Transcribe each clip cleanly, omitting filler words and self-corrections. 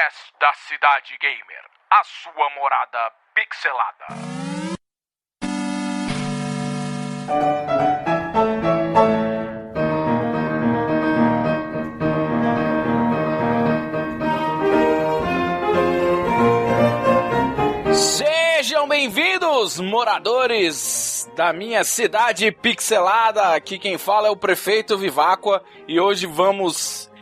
podcast da Cidade Gamer, a sua morada pixelada. Sejam bem-vindos, moradores da minha cidade pixelada. Aqui quem fala é o Prefeito Viváqua e hoje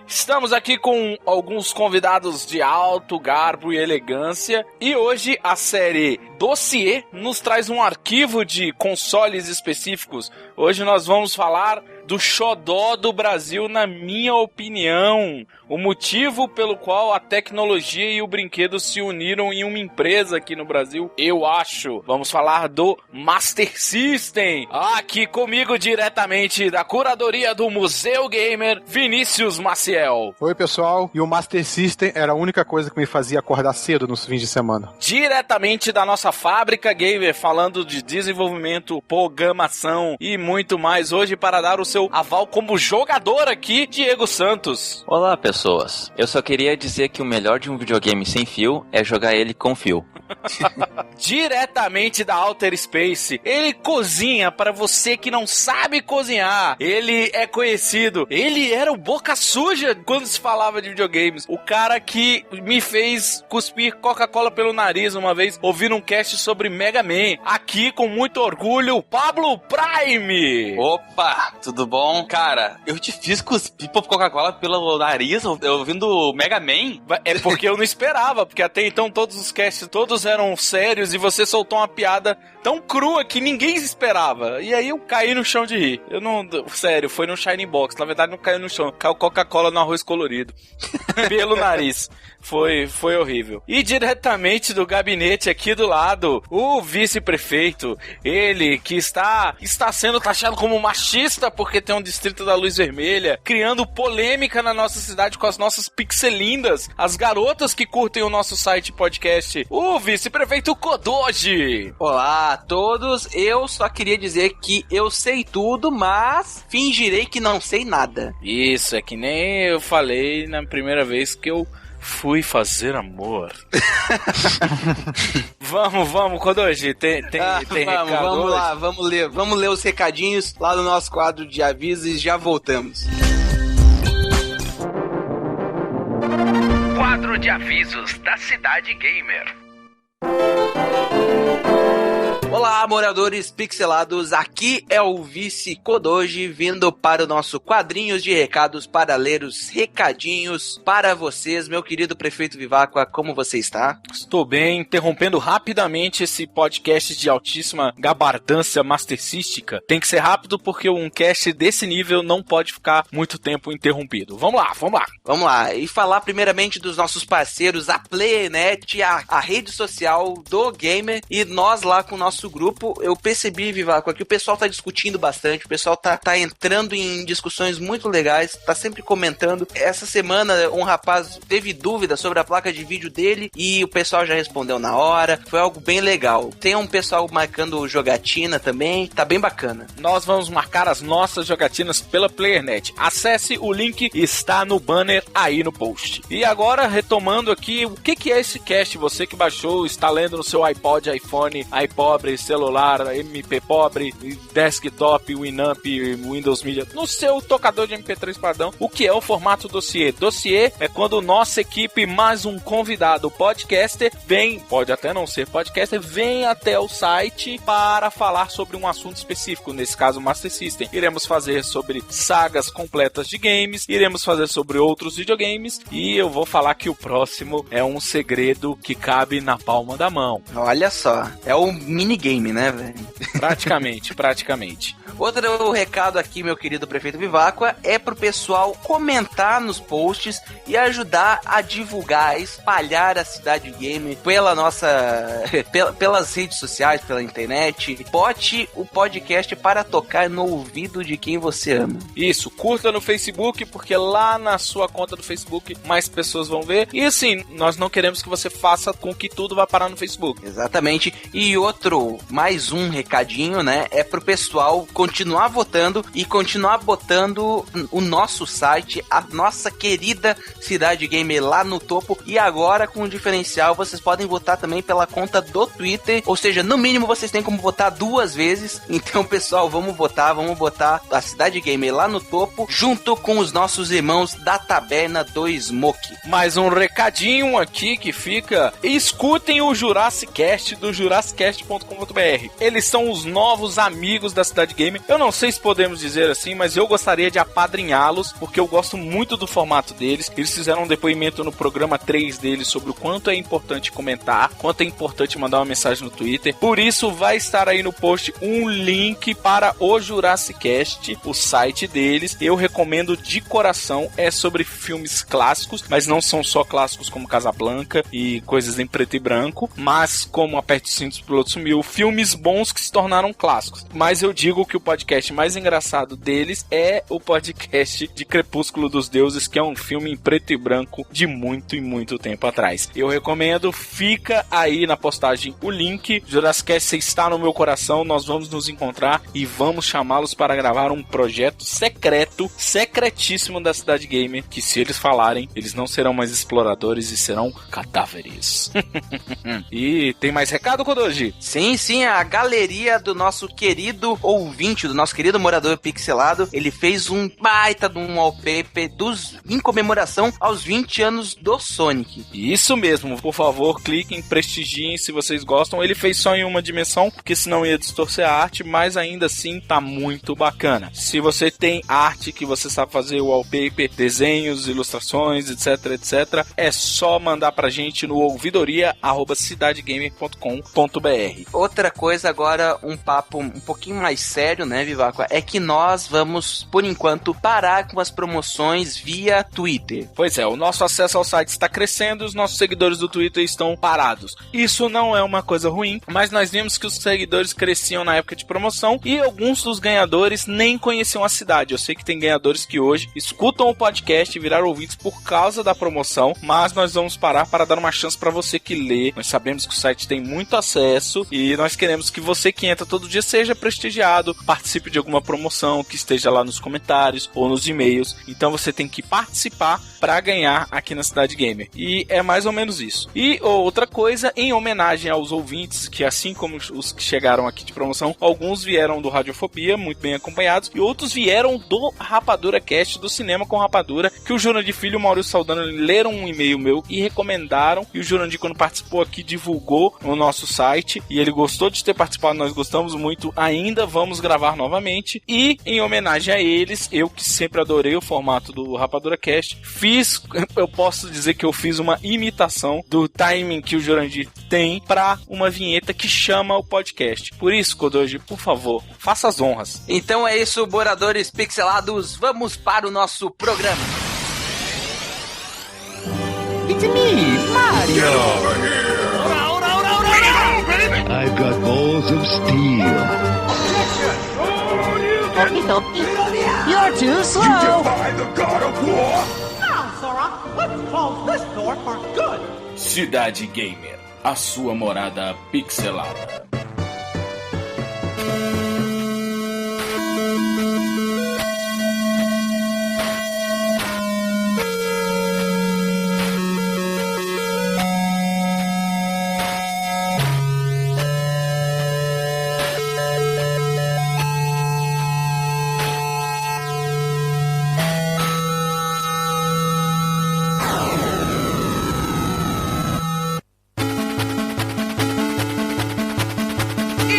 estamos aqui com alguns convidados de alto garbo e elegância. E hoje a série Dossiê nos traz um arquivo de consoles específicos. Hoje nós vamos falar do xodó do Brasil, na minha opinião. O motivo pelo qual a tecnologia e o brinquedo se uniram em uma empresa aqui no Brasil, eu acho. Vamos falar do Master System. Aqui comigo diretamente da curadoria do Museu Gamer, Vinícius Maciel. Oi, pessoal. E o Master System era a única coisa que me fazia acordar cedo nos fins de semana. Diretamente da nossa fábrica gamer, falando de desenvolvimento, programação e muito mais. Hoje, para dar o seu aval como jogador aqui, Diego Santos. Olá, pessoas. Eu só queria dizer que o melhor de um videogame sem fio é jogar ele com fio. Diretamente da Outer Space, ele cozinha para você que não sabe cozinhar. Ele é conhecido, ele era o boca suja quando se falava de videogames. O cara que me fez cuspir Coca-Cola pelo nariz uma vez, ouvindo um cast sobre Mega Man. Aqui, com muito orgulho, Pablo Prime. Opa, tudo bom? Cara, eu te fiz cuspir Coca-Cola pelo nariz ouvindo Mega Man? É porque eu não esperava, porque até então todos os casts, todos eram sérios e você soltou uma piada tão crua que ninguém esperava. E aí eu caí no chão de rir. Eu não... Sério, foi no Shining Box. Na verdade não caiu no chão, caiu Coca-Cola no arroz colorido. Pelo nariz. Foi horrível. E diretamente do gabinete aqui do lado, o vice-prefeito, ele que está sendo taxado como machista porque tem um distrito da luz vermelha, criando polêmica na nossa cidade com as nossas pixelindas, as garotas que curtem o nosso site podcast, o vice-prefeito Kodoji. Olá a todos, eu só queria dizer que eu sei tudo, mas fingirei que não sei nada. Isso, é que nem eu falei na primeira vez que eu fui fazer amor. Vamos, Kodoji, tem recado vamos hoje? lá, vamos ler os recadinhos lá no nosso quadro de avisos e já voltamos. Quadro de avisos da Cidade Gamer. Olá, moradores pixelados, aqui é o Vice Kodoji vindo para o nosso quadrinhos de recados para ler os recadinhos para vocês, meu querido Prefeito Viváqua, como você está? Estou bem, interrompendo rapidamente esse podcast de altíssima gabardância mastercística. Tem que ser rápido porque um cast desse nível não pode ficar muito tempo interrompido. Vamos lá. Vamos lá, e falar primeiramente dos nossos parceiros, a PlayerNet, a rede social do gamer, e nós lá com o nosso grupo. Eu percebi, Viváqua, que o pessoal tá discutindo bastante, o pessoal tá entrando em discussões muito legais, tá sempre comentando. Essa semana um rapaz teve dúvida sobre a placa de vídeo dele e o pessoal já respondeu na hora, foi algo bem legal. Tem um pessoal marcando jogatina também, tá bem bacana. Nós vamos marcar as nossas jogatinas pela PlayerNet. Acesse o link, está no banner aí no post. E agora, retomando aqui, o que é esse cast? Você que baixou, está lendo no seu iPod, iPhone, iPobre, celular, MP pobre, desktop, Winamp, Windows Media, no seu tocador de MP3 padrão. O que é o formato dossiê? Dossiê é quando nossa equipe mais um convidado podcaster pode até não ser podcaster, vem até o site para falar sobre um assunto específico, nesse caso Master System. Iremos fazer sobre sagas completas de games, iremos fazer sobre outros videogames e eu vou falar que o próximo é um segredo que cabe na palma da mão. Olha só, é o minigame, né, velho? Praticamente. Outro recado aqui, meu querido Prefeito Viváqua, é pro pessoal comentar nos posts e ajudar a divulgar, espalhar a Cidade Gamer pelas redes sociais, pela internet. Bote o podcast para tocar no ouvido de quem você ama. Isso, curta no Facebook, porque lá na sua conta do Facebook mais pessoas vão ver. E assim, nós não queremos que você faça com que tudo vá parar no Facebook. Exatamente. E outro mais um recadinho, né? É pro pessoal continuar votando e continuar botando o nosso site, a nossa querida Cidade Gamer lá no topo. E agora, com o diferencial, vocês podem votar também pela conta do Twitter. Ou seja, no mínimo vocês têm como votar 2 vezes. Então, pessoal, vamos botar a Cidade Gamer lá no topo, junto com os nossos irmãos da Taberna do Smoke. Mais um recadinho aqui que fica: escutem o Jurassic Cast do jurassicast.com.br. Eles são os novos amigos da Cidade Gamer. Eu não sei se podemos dizer assim, mas eu gostaria de apadrinhá-los, porque eu gosto muito do formato deles. Eles fizeram um depoimento no programa 3 deles sobre o quanto é importante comentar, quanto é importante mandar uma mensagem no Twitter. Por isso, vai estar aí no post um link para o Jurassic Cast, o site deles. Eu recomendo de coração. É sobre filmes clássicos, mas não são só clássicos como Casablanca e coisas em preto e branco, mas como Aperte os Cintos, o Piloto Sumiu, filmes bons que se tornaram clássicos. Mas eu digo que o podcast mais engraçado deles é o podcast de Crepúsculo dos Deuses, que é um filme em preto e branco de muito e muito tempo atrás. Eu recomendo, fica aí na postagem o link. Jurassic Cast, você está no meu coração, nós vamos nos encontrar e vamos chamá-los para gravar um projeto secreto, secretíssimo da Cidade Gamer, que se eles falarem, eles não serão mais exploradores e serão cadáveres. E tem mais recado, Kodoji? Sim, a galeria do nosso querido ouvinte, do nosso querido morador pixelado, ele fez um baita de um wallpaper em comemoração aos 20 anos do Sonic. Isso mesmo, por favor, cliquem, prestigiem se vocês gostam. Ele fez só em uma dimensão, porque senão ia distorcer a arte, mas ainda assim tá muito bacana. Se você tem arte que você sabe fazer, wallpaper, desenhos, ilustrações, etc, é só mandar pra gente no ouvidoria@cidadegamer.com.br. Outra coisa agora, um papo um pouquinho mais sério, né, Viváqua, é que nós vamos, por enquanto, parar com as promoções via Twitter. Pois é, o nosso acesso ao site está crescendo e os nossos seguidores do Twitter estão parados. Isso não é uma coisa ruim, mas nós vimos que os seguidores cresciam na época de promoção e alguns dos ganhadores nem conheciam a cidade. Eu sei que tem ganhadores que hoje escutam o podcast e viraram ouvintes por causa da promoção, mas nós vamos parar para dar uma chance para você que lê. Nós sabemos que o site tem muito acesso e nós queremos que você que entra todo dia seja prestigiado, participe de alguma promoção, que esteja lá nos comentários ou nos e-mails. Então você tem que participar para ganhar aqui na Cidade Gamer. E é mais ou menos isso. E outra coisa, em homenagem aos ouvintes, que assim como os que chegaram aqui de promoção, alguns vieram do Radiofobia, muito bem acompanhados, e outros vieram do Rapadura Cast, do Cinema com Rapadura, que o Jurandir Filho e o Maurício Saldanha leram um e-mail meu e recomendaram, e o Jurandir, quando participou aqui, divulgou no nosso site, e ele gostou de ter participado, nós gostamos muito, ainda vamos gravar novamente, e em homenagem a eles, eu que sempre adorei o formato do Rapadura Cast, eu posso dizer que eu fiz uma imitação do timing que o Jurandir tem para uma vinheta que chama o podcast. Por isso, Kodoji, por favor, faça as honras. Então é isso, moradores pixelados, vamos para o nosso programa. It's me, Mario! Get over here! I've got balls of steel. You're too slow! You defy the God of War! Now, Sora, let's close this door for good. Cidade Gamer, a sua morada pixelada.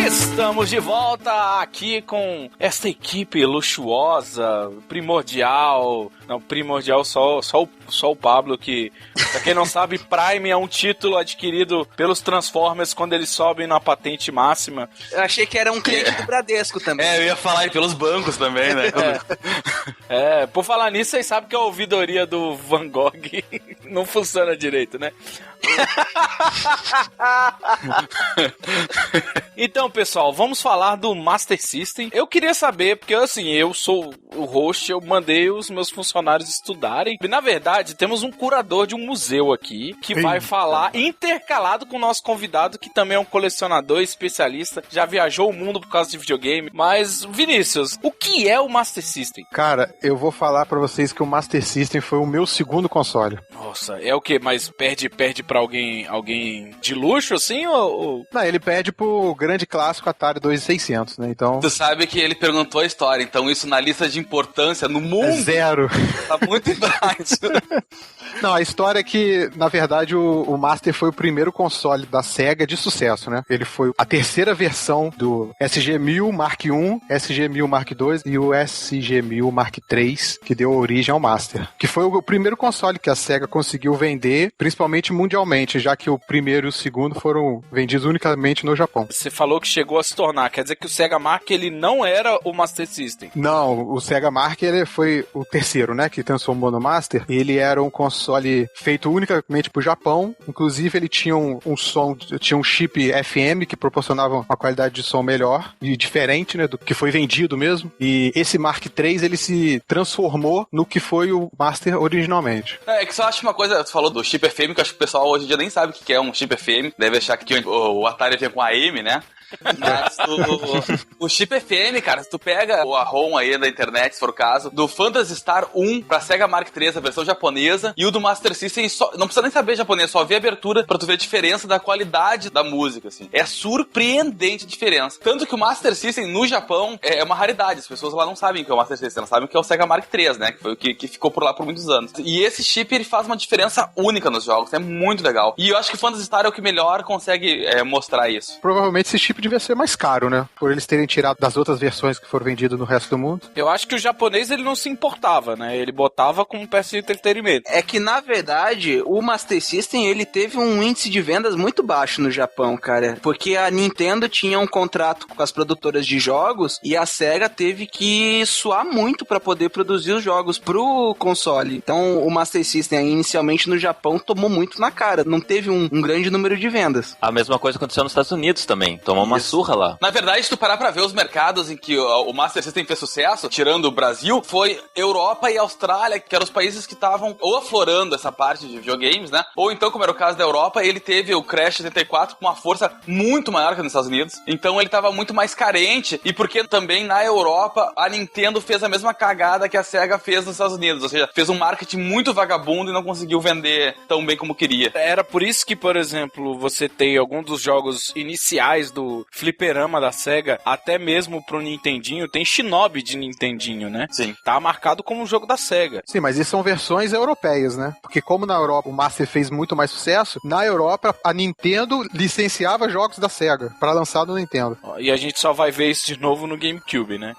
Estamos de volta aqui com esta equipe luxuosa, primordial. Não, primordial só o Pablo, que, pra quem não sabe, Prime é um título adquirido pelos Transformers quando eles sobem na patente máxima. Eu achei que era um cliente do Bradesco também. Eu ia falar aí pelos bancos também, né? Por falar nisso, vocês sabem que a ouvidoria do Van Gogh não funciona direito, né? Então, pessoal, vamos falar do Master System. Eu queria saber, porque assim, eu sou o host, eu mandei os meus funcionários estudarem. E, na verdade, temos um curador de um museu aqui, que vai falar intercalado com o nosso convidado, que também é um colecionador, especialista, já viajou o mundo por causa de videogame. Mas, Vinícius, o que é o Master System? Cara, eu vou falar pra vocês que o Master System foi o meu segundo console. Nossa, é o quê? Mas perde pra alguém de luxo, assim, ou... Não, ele perde pro grande clássico Atari 2600, né? Então... Tu sabe que ele perguntou a história, então isso na lista de importância no mundo... É zero. Tá muito embaixo. Não, a história é que, na verdade, o Master foi o primeiro console da Sega de sucesso, né? Ele foi a terceira versão do SG-1000 Mark I, SG-1000 Mark II e o SG-1000 Mark III, que deu origem ao Master. Que foi o primeiro console que a Sega conseguiu vender, principalmente mundialmente, já que o primeiro e o segundo foram vendidos unicamente no Japão. Você falou que chegou a se tornar, quer dizer que o Sega Mark, ele não era o Master System? Não, o Sega Mark, ele foi o terceiro, né, que transformou no Master. Ele era um console feito unicamente pro Japão, inclusive ele tinha um som, tinha um chip FM que proporcionava uma qualidade de som melhor e diferente, né, do que foi vendido mesmo. E esse Mark III, ele se transformou no que foi o Master originalmente. É que só acho uma coisa, tu falou do chip FM, que eu acho que o pessoal hoje em dia nem sabe o que é um chip FM, deve achar que o Atari vem com AM, né? Mas o chip FM, cara, se tu pega a ROM aí da internet, se for o caso, do Phantasy Star 1 pra Sega Mark III, a versão japonesa, e o do Master System, não precisa nem saber japonês, só ver a abertura pra tu ver a diferença da qualidade da música, assim. É surpreendente a diferença. Tanto que o Master System no Japão é uma raridade, as pessoas lá não sabem o que é o Master System, elas sabem o que é o Sega Mark III, né, que foi o que ficou por lá por muitos anos. E esse chip, ele faz uma diferença única nos jogos, é muito legal. E eu acho que o Phantasy Star é o que melhor consegue mostrar isso. Provavelmente esse chip devia ser mais caro, né? Por eles terem tirado das outras versões que foram vendidas no resto do mundo. Eu acho que o japonês, ele não se importava, né? Ele botava como peça de entretenimento. É que, na verdade, o Master System, ele teve um índice de vendas muito baixo no Japão, cara. Porque a Nintendo tinha um contrato com as produtoras de jogos e a Sega teve que suar muito pra poder produzir os jogos pro console. Então, o Master System, inicialmente no Japão, tomou muito na cara. Não teve um grande número de vendas. A mesma coisa aconteceu nos Estados Unidos também. Tomou uma surra lá. Na verdade, se tu parar pra ver os mercados em que o Master System fez sucesso, tirando o Brasil, foi Europa e Austrália, que eram os países que estavam ou aflorando essa parte de videogames, né? Ou então, como era o caso da Europa, ele teve o Crash 74 com uma força muito maior que nos Estados Unidos. Então ele tava muito mais carente. E porque também na Europa a Nintendo fez a mesma cagada que a Sega fez nos Estados Unidos. Ou seja, fez um marketing muito vagabundo e não conseguiu vender tão bem como queria. Era por isso que, por exemplo, você tem alguns dos jogos iniciais do fliperama da Sega, até mesmo pro Nintendinho, tem Shinobi de Nintendinho, né? Sim. Tá marcado como um jogo da Sega. Sim, mas isso são versões europeias, né? Porque como na Europa o Master fez muito mais sucesso, na Europa a Nintendo licenciava jogos da Sega pra lançar no Nintendo. E a gente só vai ver isso de novo no GameCube, né?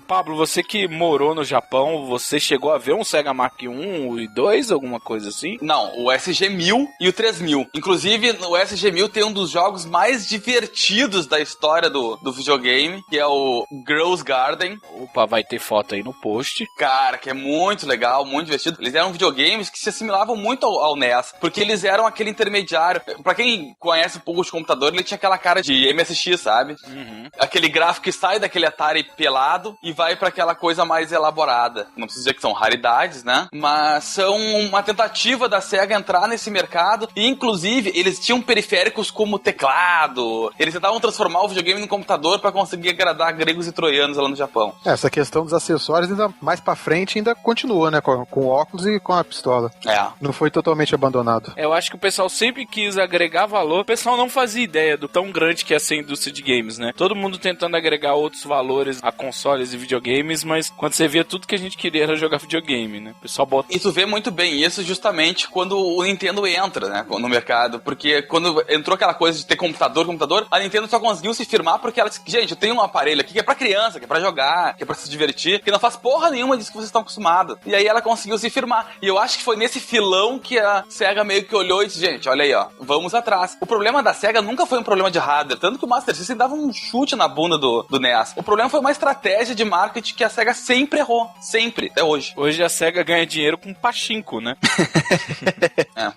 Pablo, você que morou no Japão, você chegou a ver um Sega Mark I e II, alguma coisa assim? Não, o SG-1000 e o 3000. Inclusive, o SG-1000 tem um dos jogos mais divertidos da história do videogame, que é o Girls Garden. Opa, vai ter foto aí no post. Cara, que é muito legal, muito divertido. Eles eram videogames que se assimilavam muito ao NES, porque eles eram aquele intermediário. Pra quem conhece um pouco de computador, ele tinha aquela cara de MSX, sabe? Uhum. Aquele gráfico que sai daquele Atari pelado e vai pra aquela coisa mais elaborada. Não preciso dizer que são raridades, né? Mas são uma tentativa da Sega entrar nesse mercado e, inclusive, eles tinham periféricos como teclado. Eles tentavam transformar o videogame no computador pra conseguir agradar gregos e troianos lá no Japão. Essa questão dos acessórios ainda mais pra frente ainda continua, né? Com o óculos e com a pistola. É. Não foi totalmente abandonado. Eu acho que o pessoal sempre quis agregar valor. O pessoal não fazia ideia do tão grande que é essa indústria de games, né? Todo mundo tentando agregar outros valores a consoles e videogames, mas quando você via tudo que a gente queria era jogar videogame, né? O pessoal bota... E tu vê muito bem isso justamente quando o Nintendo entra, né? No mercado. Porque quando entrou aquela coisa de ter computador, a Nintendo só conseguiu se firmar porque ela disse, gente, eu tenho um aparelho aqui que é pra criança, que é pra jogar, que é pra se divertir, que não faz porra nenhuma disso que vocês estão acostumados. E aí ela conseguiu se firmar. E eu acho que foi nesse filão que a SEGA meio que olhou e disse, gente, olha aí, ó, vamos atrás. O problema da SEGA nunca foi um problema de hardware, tanto que o Master System dava um chute na bunda do NES. O problema foi uma estratégia de marketing que a SEGA sempre errou. Sempre, até hoje. Hoje a SEGA ganha dinheiro com pachinko, né?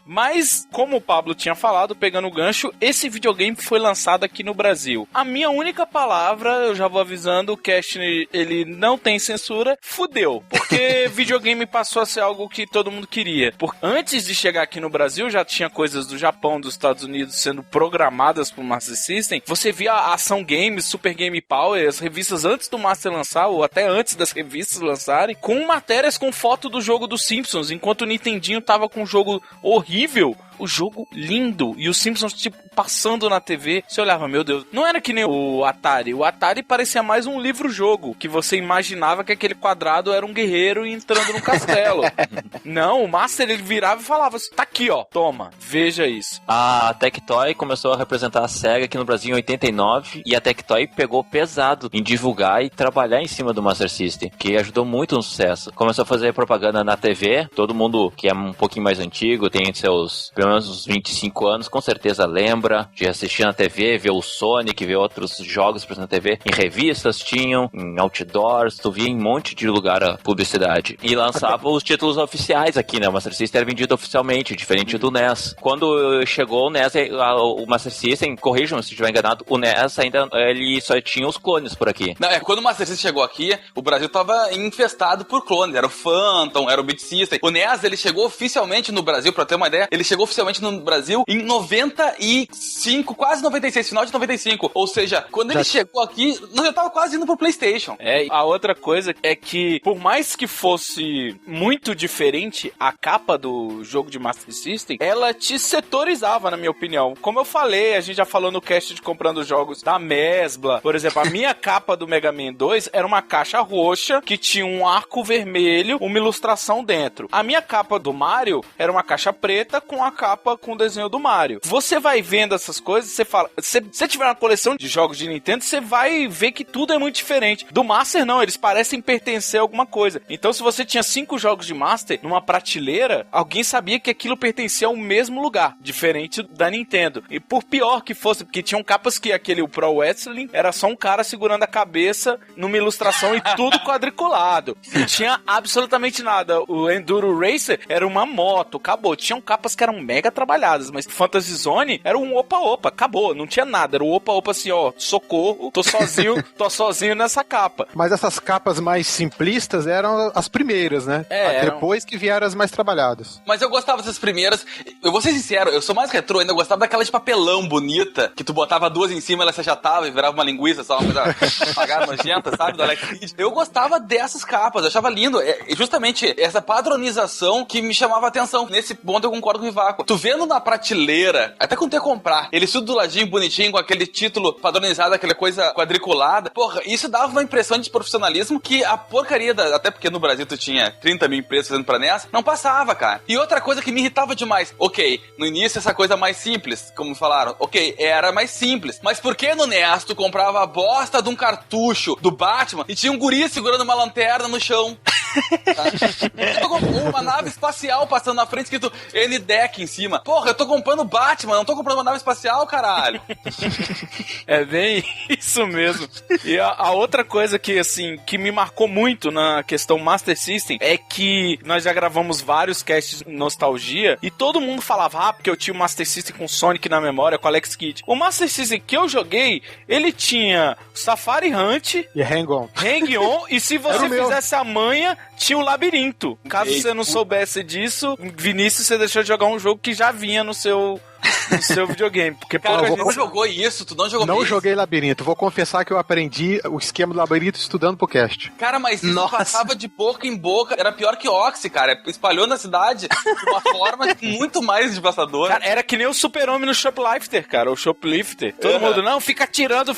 Mas, como o Pablo tinha falado, pegando o gancho, esse videogame foi lançado aqui no Brasil. A minha única palavra, eu já vou avisando, o cast ele não tem censura, fudeu. Porque videogame passou a ser algo que todo mundo queria. Antes de chegar aqui no Brasil, já tinha coisas do Japão, dos Estados Unidos sendo programadas pro Master System. Você via a Ação Games, Super Game Power, as revistas antes do Master lançar, ou até antes das revistas lançarem, com matérias com foto do jogo dos Simpsons, enquanto o Nintendinho tava com um jogo horrível, o jogo lindo, e os Simpsons, tipo, passando na TV, você olhava, meu Deus, não era que nem o Atari parecia mais um livro-jogo, que você imaginava que aquele quadrado era um guerreiro entrando no castelo. Não, o Master, ele virava e falava, tá aqui, ó, toma, veja isso. A Tectoy começou a representar a SEGA aqui no Brasil em 89, e a Tectoy pegou pesado em divulgar e trabalhar em cima do Master System, que ajudou muito no sucesso. Começou a fazer propaganda na TV, todo mundo que é um pouquinho mais antigo, tem seus pelo menos uns 25 anos, com certeza lembra de assistir na TV, ver o Sonic, ver outros jogos na TV. Em revistas tinham, em outdoors, tu via em um monte de lugar a publicidade. E lançava os títulos oficiais aqui, né? O Master System era vendido oficialmente, diferente do NES. Quando chegou o NES, o Master System, corrijam se estiver enganado, o NES ainda, ele só tinha os clones por aqui. Não, quando o Master System chegou aqui, o Brasil tava infestado por clones. Era o Phantom, era o Beat System. O NES, ele chegou oficialmente no Brasil, pra ter uma ideia, ele chegou oficialmente no Brasil em 95, quase 96, final de 95. Ou seja, quando ele chegou aqui, nós já tava quase indo pro PlayStation. A outra coisa é que, por mais que fosse muito diferente a capa do jogo de Master System, ela te setorizava, na minha opinião. Como eu falei, a gente já falou no cast de comprando jogos da Mesbla. Por exemplo, a minha capa do Mega Man 2 era uma caixa roxa que tinha um arco vermelho, uma ilustração dentro. A minha capa do Mario era uma caixa preta com a capa com o desenho do Mario. Você vai vendo essas coisas, você fala... Se você tiver uma coleção de jogos de Nintendo, você vai ver que tudo é muito diferente. Do Master, não. Eles parecem pertencer a alguma coisa. Então, se você tinha 5 jogos de Master numa prateleira, alguém sabia que aquilo pertencia ao mesmo lugar, diferente da Nintendo. E por pior que fosse, porque tinham capas que o Pro Wrestling era só um cara segurando a cabeça numa ilustração e tudo quadriculado. Não tinha absolutamente nada. O Enduro Racer era uma moto, acabou. Tinham capas que eram mega trabalhadas, mas Fantasy Zone era um opa-opa, acabou, não tinha nada, era o opa-opa assim, ó, socorro, tô sozinho nessa capa. Mas essas capas mais simplistas eram as primeiras, né? Depois que vieram as mais trabalhadas. Mas eu gostava dessas primeiras, eu vou ser sincero, eu sou mais retrô ainda, eu gostava daquela de papelão bonita, que tu botava duas em cima, ela se achatava e virava uma linguiça, só uma coisa apagada, nojenta, sabe, do Alex Kidd. Eu gostava dessas capas, eu achava lindo, justamente essa padronização que me chamava a atenção. Nesse ponto eu concordo com o Vivaco. Tu vendo na prateleira, até quando tu ia comprar, ele tudo do ladinho, bonitinho, com aquele título padronizado, aquela coisa quadriculada, porra, isso dava uma impressão de profissionalismo que a porcaria até porque no Brasil tu tinha 30 mil empresas fazendo pra NES, não passava, cara. E outra coisa que me irritava demais, ok, no início essa coisa mais simples, como falaram, ok, era mais simples, mas por que no NES tu comprava a bosta de um cartucho do Batman e tinha um guri segurando uma lanterna no chão? Tá? Uma nave espacial passando na frente escrito N-Deck em cima. Porra, eu tô comprando Batman, não tô comprando uma nave espacial, caralho. É bem isso mesmo. E a outra coisa que, assim, que me marcou muito na questão Master System é que nós já gravamos vários casts de nostalgia e todo mundo falava, porque eu tinha o Master System com Sonic na memória, com Alex Kidd. O Master System que eu joguei, ele tinha Safari Hunt e Hang-On. E se você fizesse a manha, tinha o Labirinto. Caso você não soubesse disso, Vinícius, você deixou de jogar um jogo que já vinha no seu videogame. Porque, cara, tu não jogou isso? Tu não jogou Não joguei Labirinto. Vou confessar que eu aprendi o esquema do Labirinto estudando pro cast. Cara, mas isso passava de boca em boca. Era pior que Oxy, cara. Espalhou na cidade de uma forma muito mais devastadora. Cara, era que nem o Super-Homem no Shoplifter, cara. O Shoplifter. Todo mundo, não, fica atirando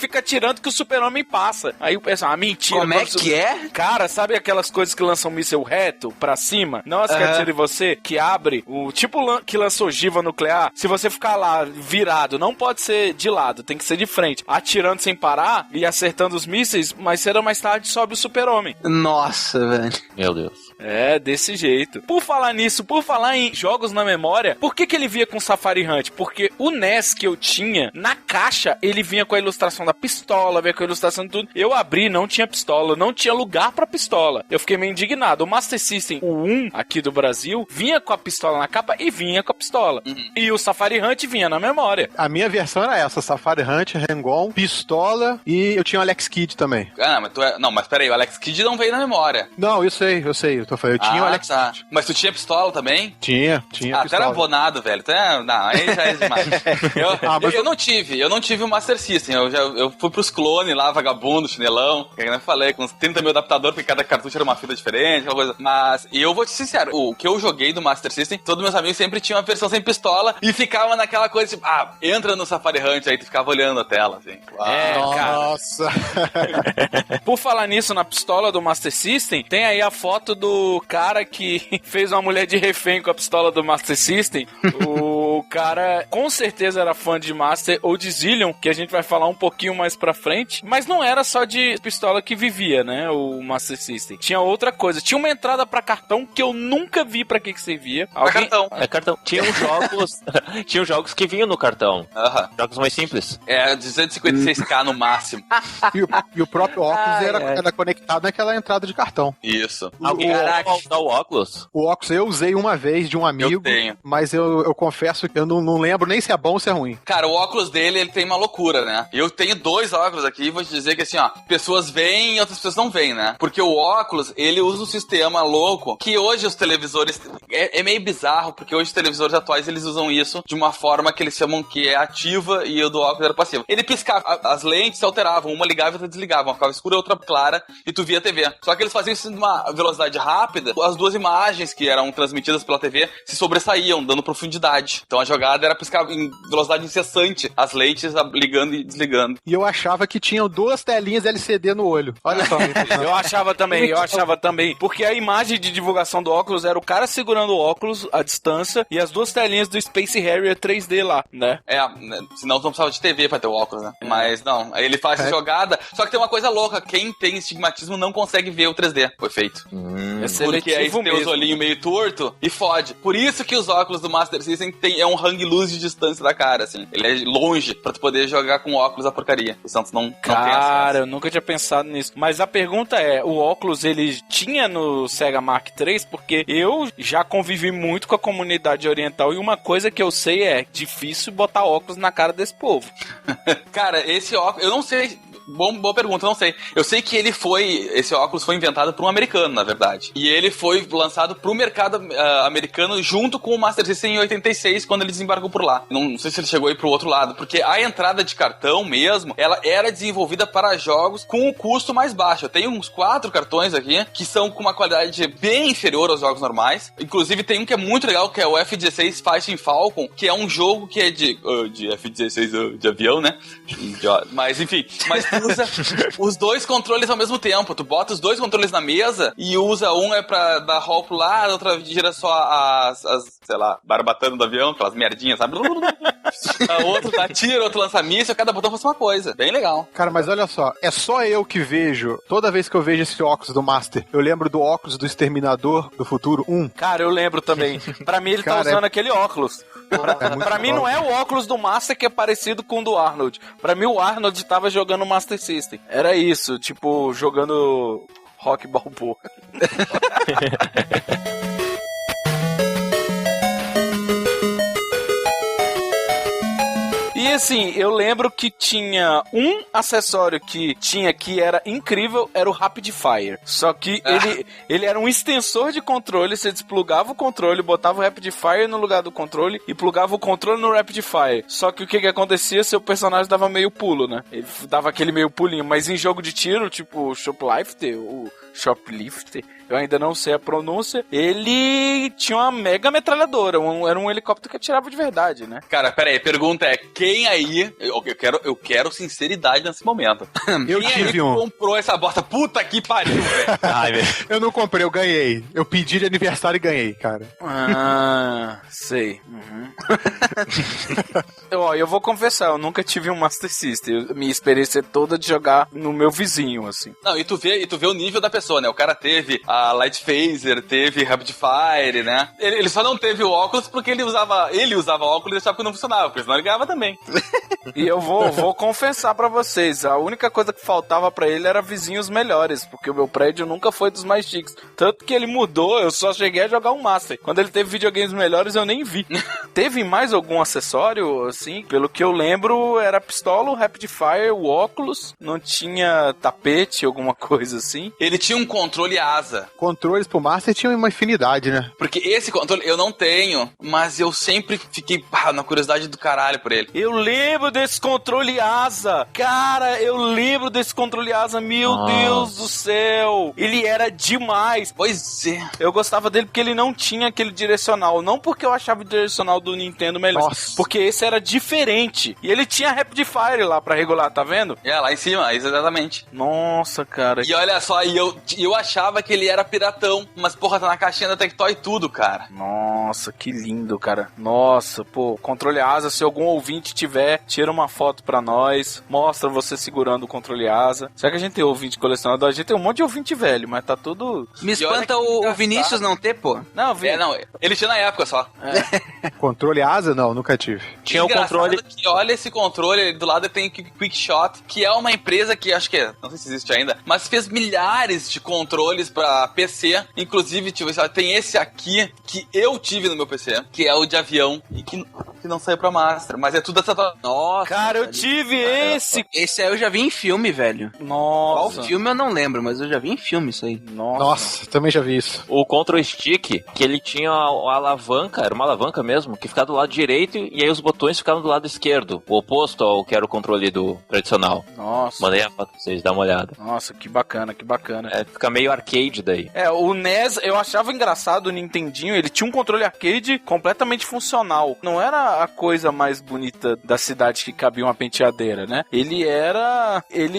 que o Super-Homem passa. Aí o pessoal, mentira. Como é que é? Cara, sabe aquelas coisas que lançam míssil reto pra cima? Não as que atiram em você, que abre, o tipo que lança ogiva nuclear. Se você ficar lá virado, não pode ser de lado, tem que ser de frente, atirando sem parar e acertando os mísseis, mas cedo ou mais tarde sobe o Super-Homem. Nossa, velho. Meu Deus. É, desse jeito. Por falar nisso, por falar em jogos na memória, por que ele vinha com Safari Hunt? Porque o NES que eu tinha, na caixa, ele vinha com a ilustração da pistola, vinha com a ilustração de tudo. Eu abri, não tinha pistola, não tinha lugar pra pistola. Eu fiquei meio indignado. O Master System, o 1 aqui do Brasil, vinha com a pistola na capa e vinha com a pistola. E o Safari Hunt vinha na memória. A minha versão era essa, Safari Hunt, Hang-On, pistola e eu tinha o Alex Kidd também. Ah, mas Não, mas peraí, o Alex Kidd não veio na memória. Não, eu sei. Eu tinha o Alex Kidd. Mas tu tinha pistola também? Tinha pistola. pistola. Tu era abonado, velho. Não, aí já é demais. Eu não tive o Master System. Eu fui pros clones lá, vagabundo, chinelão. Que eu falei, com uns 30 mil adaptadores, porque cada cartucho era uma fita diferente, aquela coisa. Mas eu vou te ser sincero, o que eu joguei do Master System, todos meus amigos sempre tinham a versão sem pistola e ficava naquela coisa tipo, entra no Safari Hunt, aí tu ficava olhando a tela, assim. Nossa! Por falar nisso, na pistola do Master System, tem aí a foto do cara que fez uma mulher de refém com a pistola do Master System. O cara com certeza era fã de Master ou de Zillion, que a gente vai falar um pouquinho mais pra frente, mas não era só de pistola que vivia, né, o Master System. Tinha outra coisa, tinha uma entrada pra cartão que eu nunca vi pra que servia. Cartão. É cartão. Tinha jogos que vinham no cartão. Jogos mais simples. 256k no máximo. E o próprio óculos era conectado naquela entrada de cartão. Isso. Alguém dá o óculos? O óculos eu usei uma vez de um amigo, Eu tenho. mas eu confesso que eu não lembro nem se é bom ou se é ruim. Cara, o óculos dele, ele tem uma loucura, né? Eu tenho 2 óculos aqui e vou te dizer que assim, pessoas veem e outras pessoas não veem, né? Porque o óculos, ele usa um sistema louco que hoje os televisores... É meio bizarro, porque hoje os televisores atuais, eles usam isso de uma forma que eles chamam que é ativa e o do óculos era passiva. Ele piscava, as lentes se alteravam, uma ligava e outra desligava, uma ficava escura, outra clara e tu via a TV. Só que eles faziam isso numa velocidade rápida, as 2 imagens que eram transmitidas pela TV se sobressaíam, dando profundidade. Então a jogada era piscar em velocidade incessante, as lentes ligando e desligando. E eu achava que tinham 2 telinhas LCD no olho. Olha só. Eu achava também. Porque a imagem de divulgação do óculos era o cara segurando o óculos à distância e as 2 telinhas do Space Harrier 3D lá, né? Senão tu não precisava de TV pra ter o óculos, né? Mas não, aí ele faz essa jogada. Só que tem uma coisa louca, quem tem estigmatismo não consegue ver o 3D. Foi feito. Porque aí tu tem os olhinhos meio torto e fode. Por isso que os óculos do Master System é um hang-loose de distância da cara, assim. Ele é longe pra tu poder jogar com óculos a porcaria. Senão tu não tem acesso. Cara, eu nunca tinha pensado nisso. Mas a pergunta é, o óculos ele tinha no Sega Mark III? Porque eu já convivi muito com a comunidade oriental e uma coisa que eu sei é difícil botar óculos na cara desse povo. Cara, esse óculos, eu não sei... Boa pergunta, não sei. Eu sei que esse óculos foi inventado por um americano, na verdade. E ele foi lançado pro mercado americano junto com o Master System em 86, quando ele desembarcou por lá. Não sei se ele chegou aí pro outro lado, porque a entrada de cartão mesmo, ela era desenvolvida para jogos com um custo mais baixo. Eu tenho uns 4 cartões aqui, que são com uma qualidade bem inferior aos jogos normais. Inclusive tem um que é muito legal, que é o F-16 Fighting Falcon, que é um jogo que é de F-16 de avião, né? Mas enfim, usa os 2 controles ao mesmo tempo. Tu bota os 2 controles na mesa e usa um é pra dar roll pro lado, outra gira só as sei lá, barbatana do avião, aquelas merdinhas, sabe? A outro dá tiro, outro lança míssil, cada botão faz uma coisa. Bem legal. Cara, mas olha só, é só eu que vejo, toda vez que eu vejo esse óculos do Master, eu lembro do óculos do Exterminador do Futuro 1. Cara, eu lembro também. Pra mim ele tá usando aquele óculos. Pra mim não é o óculos do Master que é parecido com o do Arnold. Pra mim o Arnold tava jogando Master System. Era isso, tipo, jogando Rock Balboa. E assim, eu lembro que tinha um acessório que era incrível, era o Rapid Fire. Só que ele era um extensor de controle, você desplugava o controle, botava o Rapid Fire no lugar do controle e plugava o controle no Rapid Fire. Só que o que acontecia? Seu personagem dava meio pulo, né? Ele dava aquele meio pulinho, mas em jogo de tiro, tipo Shoplifter, o Shoplifter, eu ainda não sei a pronúncia, ele tinha uma mega metralhadora, era um helicóptero que atirava de verdade, né? Cara, pera aí, pergunta é, quem Quem aí, eu quero sinceridade nesse momento. Eu Quem tive aí um. comprou essa bosta? Puta que pariu, velho. Ai, velho. Eu não comprei, eu ganhei. Eu pedi de aniversário e ganhei, cara. Ah, sei. Eu vou confessar, eu nunca tive um Master System. Minha experiência é toda de jogar no meu vizinho, assim. Não, e tu vê o nível da pessoa, né? O cara teve a Light Phaser, teve Rapid Fire, né? Ele só não teve o óculos porque ele usava óculos e achava que não funcionava, porque senão ele ganhava também. E eu vou confessar pra vocês, a única coisa que faltava pra ele era vizinhos melhores, porque o meu prédio nunca foi dos mais chiques. Tanto que ele mudou, eu só cheguei a jogar um Master. Quando ele teve videogames melhores, eu nem vi. Teve mais algum acessório, assim? Pelo que eu lembro, era a pistola, o Rapid Fire, o óculos, não tinha tapete, alguma coisa assim. Ele tinha um controle asa. Controles pro Master tinham uma infinidade, né? Porque esse controle eu não tenho, mas eu sempre fiquei na curiosidade do caralho por ele. Eu lembro desse controle asa. Cara, eu lembro desse controle asa. Meu Deus do céu. Ele era demais. Pois é. Eu gostava dele porque ele não tinha aquele direcional. Não porque eu achava o direcional do Nintendo melhor. Nossa. Porque esse era diferente. E ele tinha Rapid Fire lá pra regular, tá vendo? Lá em cima, exatamente. Nossa, cara. E olha só, eu achava que ele era piratão, mas porra, tá na caixinha da Tectoy e tudo, cara. Nossa, que lindo, cara. Nossa, pô, controle asa, se algum ouvinte tiver, tira uma foto pra nós, mostra você segurando o controle asa. Será que a gente tem ouvinte colecionador? A gente tem um monte de ouvinte velho, mas tá tudo... Me espanta o Vinícius não ter, pô. Não, Ele tinha na época só. Controle asa? Não, nunca tive. Tinha o controle... Que olha esse controle, do lado tem o Quickshot, que é uma empresa que acho que, não sei se existe ainda, mas fez milhares de controles pra PC, inclusive tem esse aqui que eu tive no meu PC, que é o de avião, e que não saiu pra Master, mas é tudo essa... Nossa, cara, eu tive esse. Esse aí eu já vi em filme, velho. Nossa. Qual filme eu não lembro, mas eu já vi em filme isso aí. Nossa, também já vi isso. O Control Stick, que ele tinha a alavanca, era uma alavanca mesmo, que ficava do lado direito e aí os botões ficavam do lado esquerdo, o oposto ao que era o controle do tradicional. Nossa. Mandei a foto pra vocês, dá uma olhada. Nossa, que bacana, que bacana. Fica meio arcade daí. O NES, eu achava engraçado o Nintendinho, ele tinha um controle arcade completamente funcional. Não era a coisa mais bonita da cidade que cabia uma penteadeira, né? Ele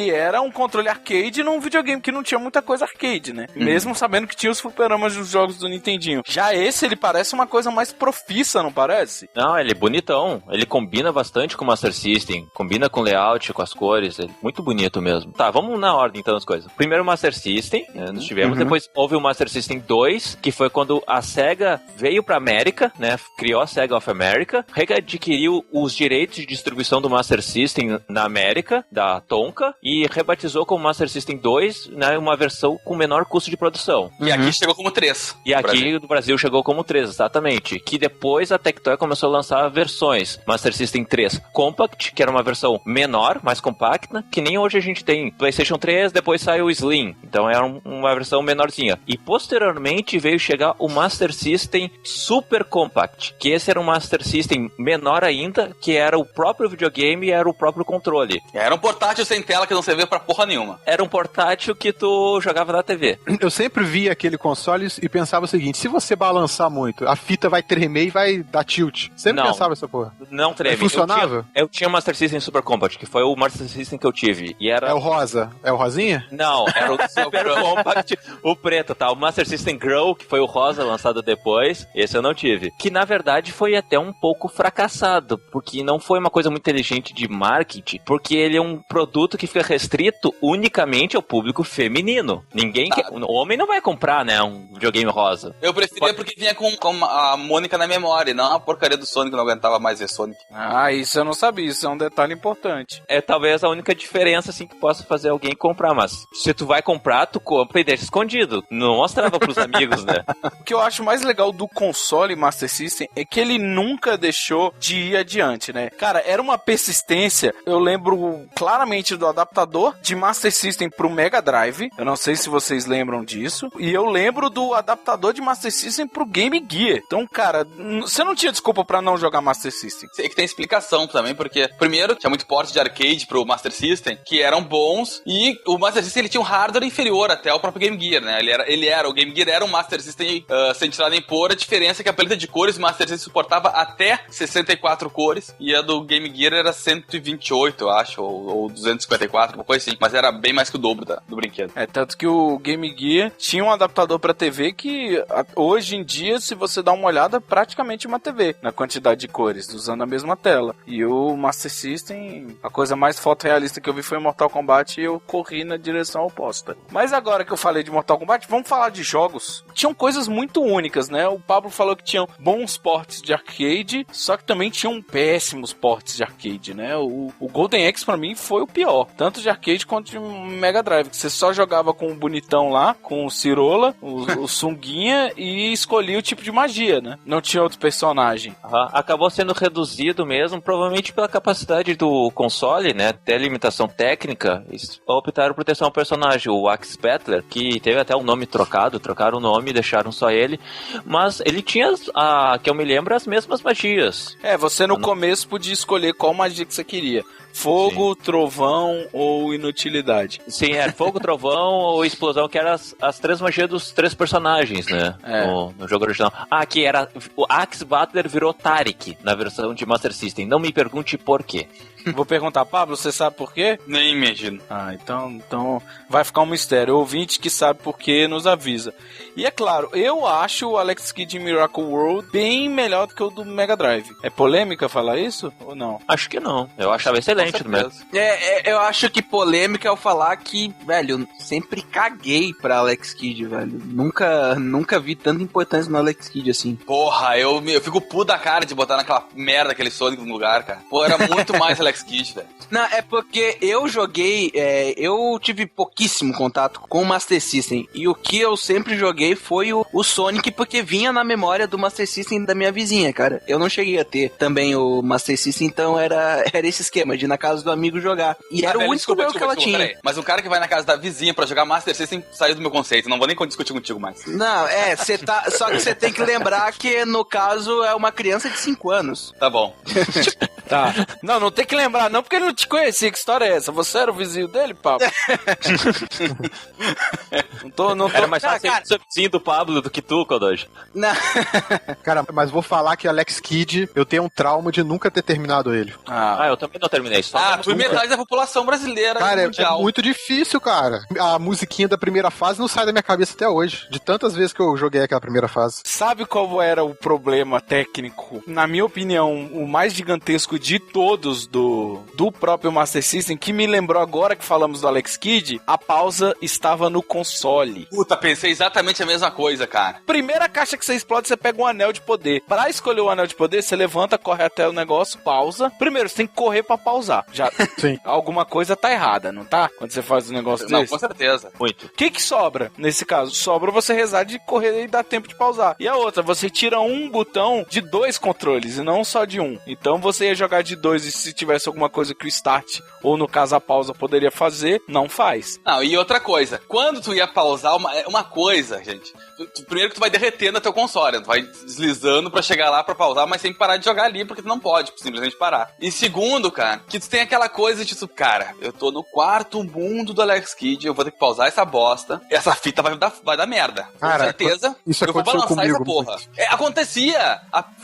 era um controle arcade num videogame que não tinha muita coisa arcade, né? Mesmo sabendo que tinha os fliperamas dos jogos do Nintendinho. Já esse, ele parece uma coisa mais profissa, não parece? Não, ele é bonitão. Ele combina bastante com o Master System. Combina com o layout, com as cores. É muito bonito mesmo. Tá, vamos na ordem então das coisas. Primeiro o Master System, nós tivemos. Depois houve o Master System 2, que foi quando a SEGA veio pra América, né? Criou a SEGA of America, readquiriu os direitos de distribuição do Master System na América, da Tonka, e rebatizou como Master System 2, né? Uma versão com menor custo de produção. E aqui chegou como 3. E aqui do Brasil chegou como 3, exatamente. Que depois a Tectoy começou a lançar versões. Master System 3 Compact, que era uma versão menor, mais compacta, que nem hoje a gente tem PlayStation 3, depois saiu o Slim. Então era uma versão menorzinha. E posteriormente veio chegar o Master System Super Compact, que esse era um Master System menor ainda, que era o próprio videogame e era o próprio controle. Era um portátil sem tela que não servia pra porra nenhuma. Era um portátil que tu jogava na TV. Eu sempre via aquele console e pensava o seguinte, se você balançar muito, a fita vai tremer e vai dar tilt. Sempre pensava essa porra. Não treme. Funcionava? Eu tinha o Master System Super Compact, que foi o Master System que eu tive. E era... É o rosa? É o rosinha? Não, era o Super Compact, o preto, tá? O Master System Grow, que foi o rosa lançado depois, esse eu não tive. Que na verdade foi até um pouco fracassado, porque não foi uma coisa muito inteligente de marketing, porque ele é um produto que fica restrito unicamente ao público feminino. Ninguém quer... O homem não vai comprar, né, um videogame rosa. Eu preferia porque vinha com a Mônica na memória, não a porcaria do Sonic, não aguentava mais ver Sonic. Ah, isso eu não sabia, isso é um detalhe importante. É talvez a única diferença, assim, que possa fazer alguém comprar, mas se tu vai comprar, tu compra e deixa escondido. Não mostrava pros amigos, né? O que eu acho mais legal do console Master System é que ele nunca deixou de ir adiante, né? Cara, era uma persistência, eu lembro claramente do adaptador de Master System pro Mega Drive, eu não sei se vocês lembram disso, e eu lembro do adaptador de Master System pro Game Gear. Então, cara, você não tinha desculpa pra não jogar Master System. Sei que tem explicação também, porque primeiro tinha muito porte de arcade pro Master System, que eram bons, e o Master System ele tinha um hardware inferior até ao próprio Game Gear, né? O Game Gear era um Master System sem tirar nem pôr, a diferença é que a paleta de cores o Master System suportava até 64 cores e a do Game Gear era 128, eu acho, ou 254, uma coisa assim. Mas era bem mais que o dobro do brinquedo. Tanto que o Game Gear tinha um adaptador pra TV que hoje em dia, se você dá uma olhada, praticamente uma TV na quantidade de cores, usando a mesma tela. E o Master System, a coisa mais fotorrealista que eu vi foi Mortal Kombat e eu corri na direção oposta. Mas agora que eu falei de Mortal Kombat, vamos falar de jogos. Tinham coisas muito únicas, né? O Pablo falou que tinham bons ports de arcade, só que também tinham péssimos ports de arcade, né? O Golden Axe pra mim foi o pior, tanto de arcade quanto de Mega Drive, que você só jogava com o bonitão lá, com o Cirola, o Sunguinha e escolhia o tipo de magia, né? Não tinha outro personagem. Acabou sendo reduzido mesmo, provavelmente pela capacidade do console, né? Até limitação técnica, eles optaram por ter só um personagem, o Axe Battler, que teve até o nome trocado, trocaram o nome e deixaram só ele, mas ele tinha, que eu me lembro, as mesmas magias. Você no começo podia escolher qual magia que você queria. Fogo, sim, trovão ou inutilidade. Sim, era fogo, trovão ou explosão, que eram as três magias dos três personagens, né? No jogo original. Aqui era... O Axe Battler virou Tarik na versão de Master System. Não me pergunte por quê. Vou perguntar, Pablo, você sabe por quê? Nem imagino. Então vai ficar um mistério. O ouvinte que sabe por quê nos avisa. E é claro, eu acho o Alex Kidd Miracle World bem melhor do que o do Mega Drive. É polêmica falar isso ou não? Acho que não. Eu achava excelente do Mega. Eu acho que polêmica é eu falar que, velho, eu sempre caguei pra Alex Kidd, velho. Nunca vi tanta importância no Alex Kidd assim. Porra, eu fico puto da cara de botar naquela merda, aquele Sonic no lugar, cara. Pô, era muito mais Alex Kidd, velho. Não, é porque eu joguei, eu tive pouquíssimo contato com o Master System, e o que eu sempre joguei foi o Sonic, porque vinha na memória do Master System da minha vizinha, cara. Eu não cheguei a ter também o Master System, então era esse esquema de ir na casa do amigo jogar. E era o único jogo que ela tinha. Peraí. Mas o cara que vai na casa da vizinha pra jogar Master System saiu do meu conceito, não vou nem discutir contigo mais. Não, só que você tem que lembrar que no caso é uma criança de 5 anos. Tá bom. Tá. Não tem que lembrar não, porque ele não te conhecia. Que história é essa? Você era o vizinho dele, Pablo? não tô... Era mais fácil ser vizinho do Pablo do que tu, Kodoji. Não. Cara, mas vou falar que Alex Kidd, eu tenho um trauma de nunca ter terminado ele. Eu também não terminei. Tu e metade da população brasileira. Cara, mundial. É muito difícil, cara. A musiquinha da primeira fase não sai da minha cabeça até hoje. De tantas vezes que eu joguei aquela primeira fase. Sabe qual era o problema técnico? Na minha opinião, o mais gigantesco de todos do próprio Master System, que me lembrou agora que falamos do Alex Kidd, a pausa estava no console. Puta, pensei exatamente a mesma coisa, cara. Primeira caixa que você explode, você pega um anel de poder. Pra escolher o anel de poder, você levanta, corre até o negócio, pausa. Primeiro, você tem que correr pra pausar. Já Sim. Alguma coisa tá errada, não tá? Quando você faz um negócio desse. Não, com certeza. Muito. O que sobra nesse caso? Sobra você rezar de correr e dar tempo de pausar. E a outra, você tira um botão de 2 controles e não só de um. Então você ia jogar de 2 e se tivesse alguma coisa que o start, ou no caso a pausa, poderia fazer, não faz. Não, e outra coisa, quando tu ia pausar uma coisa, gente, primeiro que tu vai derretendo teu console, tu vai deslizando pra chegar lá pra pausar, mas sem parar de jogar ali, porque tu não pode simplesmente parar. E segundo, cara, que tu tem aquela coisa de tu, cara, eu tô no quarto mundo do Alex Kidd, eu vou ter que pausar essa bosta, essa fita vai dar merda. Cara, com certeza, isso eu vou aconteceu balançar essa comigo porra. Acontecia,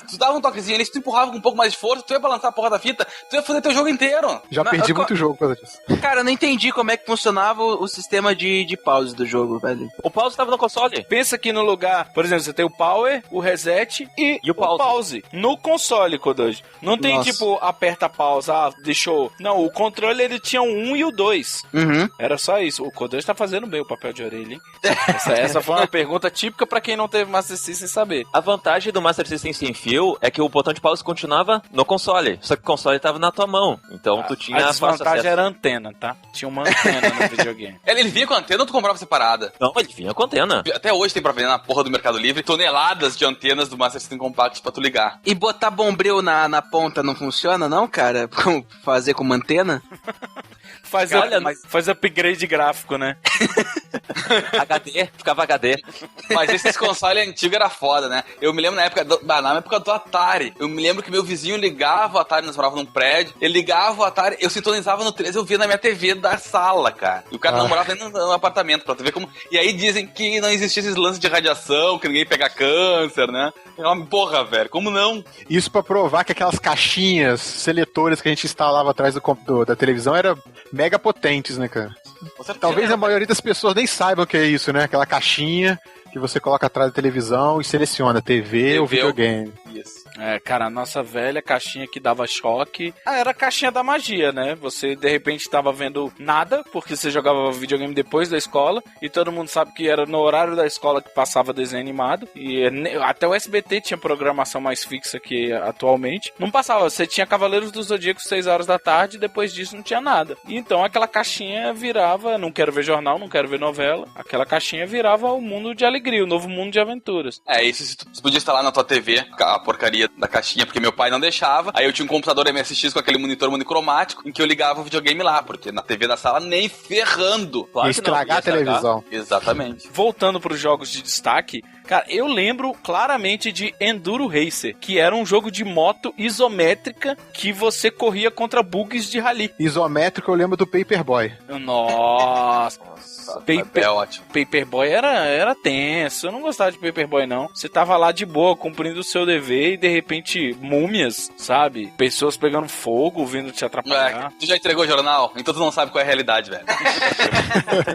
tu dava um toquezinho ali, se tu empurrava com um pouco mais de força, tu ia balançar a porra da fita, tu ia fazer teu jogo inteiro. Já perdi muito jogo por causa disso. Cara, eu não entendi como é que funcionava o sistema de pause do jogo, velho. O pause tava no console. Pensa que no lugar, por exemplo, você tem o power, o reset e o pause. No console, Kodoji. Não tem tipo, aperta pausa, deixou. Não, o controle ele tinha o 1 e o 2. Uhum. Era só isso. O Kodoji tá fazendo bem o papel de orelha, hein? Essa foi uma pergunta típica pra quem não teve Master System saber. A vantagem do Master System sem fio é que o botão de pause continuava no console. Só que o console tava na tua mão. Então tu tinha a desvantagem era a antena, tá? Tinha uma antena no videogame. Ele vinha com a antena ou tu comprava separada? Não, ele vinha com a antena. Até hoje tem pra vender na porra do Mercado Livre toneladas de antenas do Master System Compact pra tu ligar. E botar bombril na ponta não funciona, não, cara? Como fazer com uma antena? faz upgrade gráfico, né? HD, ficava HD. Mas esses consoles antigos era foda, né? Eu me lembro na época do Atari. Eu me lembro que meu vizinho ligava o Atari, nós morávamos num prédio. Ele ligava o Atari, eu sintonizava no 13, eu via na minha TV da sala, cara. E o cara não morava nem no apartamento, pra tu ver como... E aí dizem que não existia esses lances de radiação, que ninguém pega câncer, né? É uma porra, velho. Como não? Isso pra provar que aquelas caixinhas seletores que a gente instalava atrás da televisão eram mega potentes, né, cara? Talvez a maioria das pessoas nem saibam o que é isso, né? Aquela caixinha que você coloca atrás da televisão e seleciona TV ou videogame. Isso. É, cara, a nossa velha caixinha que dava choque era a caixinha da magia, né? Você, de repente, tava vendo nada, porque você jogava videogame depois da escola, e todo mundo sabe que era no horário da escola que passava desenho animado, e até o SBT tinha programação mais fixa que atualmente. Não passava, você tinha Cavaleiros do Zodíaco 6 horas da tarde, e depois disso não tinha nada. E então aquela caixinha virava, não quero ver jornal, não quero ver novela, aquela caixinha virava o mundo de alegria, o novo mundo de aventuras. É, isso você podia instalar na tua TV, a porcaria da caixinha, porque meu pai não deixava. Aí eu tinha um computador MSX com aquele monitor monocromático, em que eu ligava o videogame lá, porque na TV da sala nem ferrando. Claro, estragar a televisão. Exatamente. Voltando para os jogos de destaque, cara, eu lembro claramente de Enduro Racer, que era um jogo de moto isométrica que você corria contra bugs de rally. Isométrico eu lembro do Paperboy. Nossa. É ótimo. Paperboy era tenso. Eu não gostava de Paperboy, não. Você tava lá de boa, cumprindo o seu dever e de repente, múmias, sabe? Pessoas pegando fogo, vindo te atrapalhar. Tu já entregou o jornal? Então tu não sabe qual é a realidade, velho.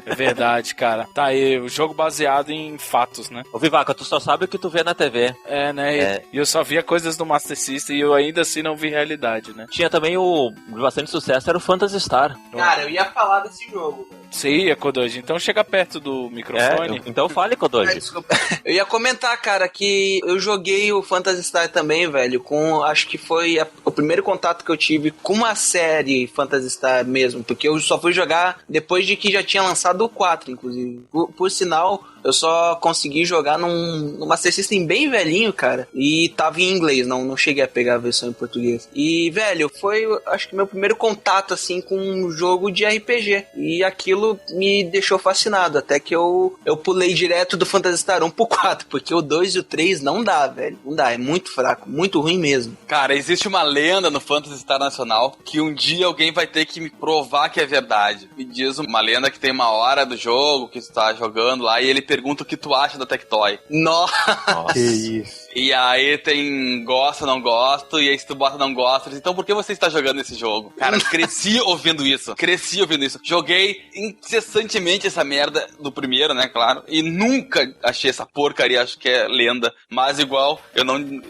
É verdade, cara. Tá aí, o jogo baseado em fatos, né? Ô, Vivaco, tu só sabe o que tu vê na TV. É, né? E eu só via coisas do Master System e eu ainda assim não vi realidade, né? Tinha também o bastante sucesso, era o Phantasy Star. Cara, eu ia falar desse jogo, velho. Você ia, Kodoji? Então chega perto do microfone. Então fale, Kodoji. Desculpa. Eu ia comentar, cara, que eu joguei o Phantasy Star também, velho, acho que foi o primeiro contato que eu tive com uma série Phantasy Star mesmo, porque eu só fui jogar depois de que já tinha lançado o 4, inclusive. Por sinal, eu só consegui jogar num Master System bem velhinho, cara, e tava em inglês, não cheguei a pegar a versão em português. E, velho, foi, acho que meu primeiro contato, assim, com um jogo de RPG, e aquilo me deixou fascinado, até que eu pulei direto do Phantasy Star 1 pro 4, porque o 2 e o 3 não dá, velho, não dá, é muito fraco, muito ruim mesmo. Cara, existe uma lenda no Phantasy Star Nacional que um dia alguém vai ter que me provar que é verdade. Me diz uma lenda que tem uma hora do jogo que tu tá jogando lá e ele pergunta o que tu acha da Tectoy. Nossa! Que isso. E aí tem gosta, não gosto, e aí se tu bota não gosta, então por que você está jogando esse jogo? Cara, eu cresci ouvindo isso. Joguei incessantemente essa merda do primeiro, né, claro, e nunca achei essa porcaria, acho que é lenda. Mas igual,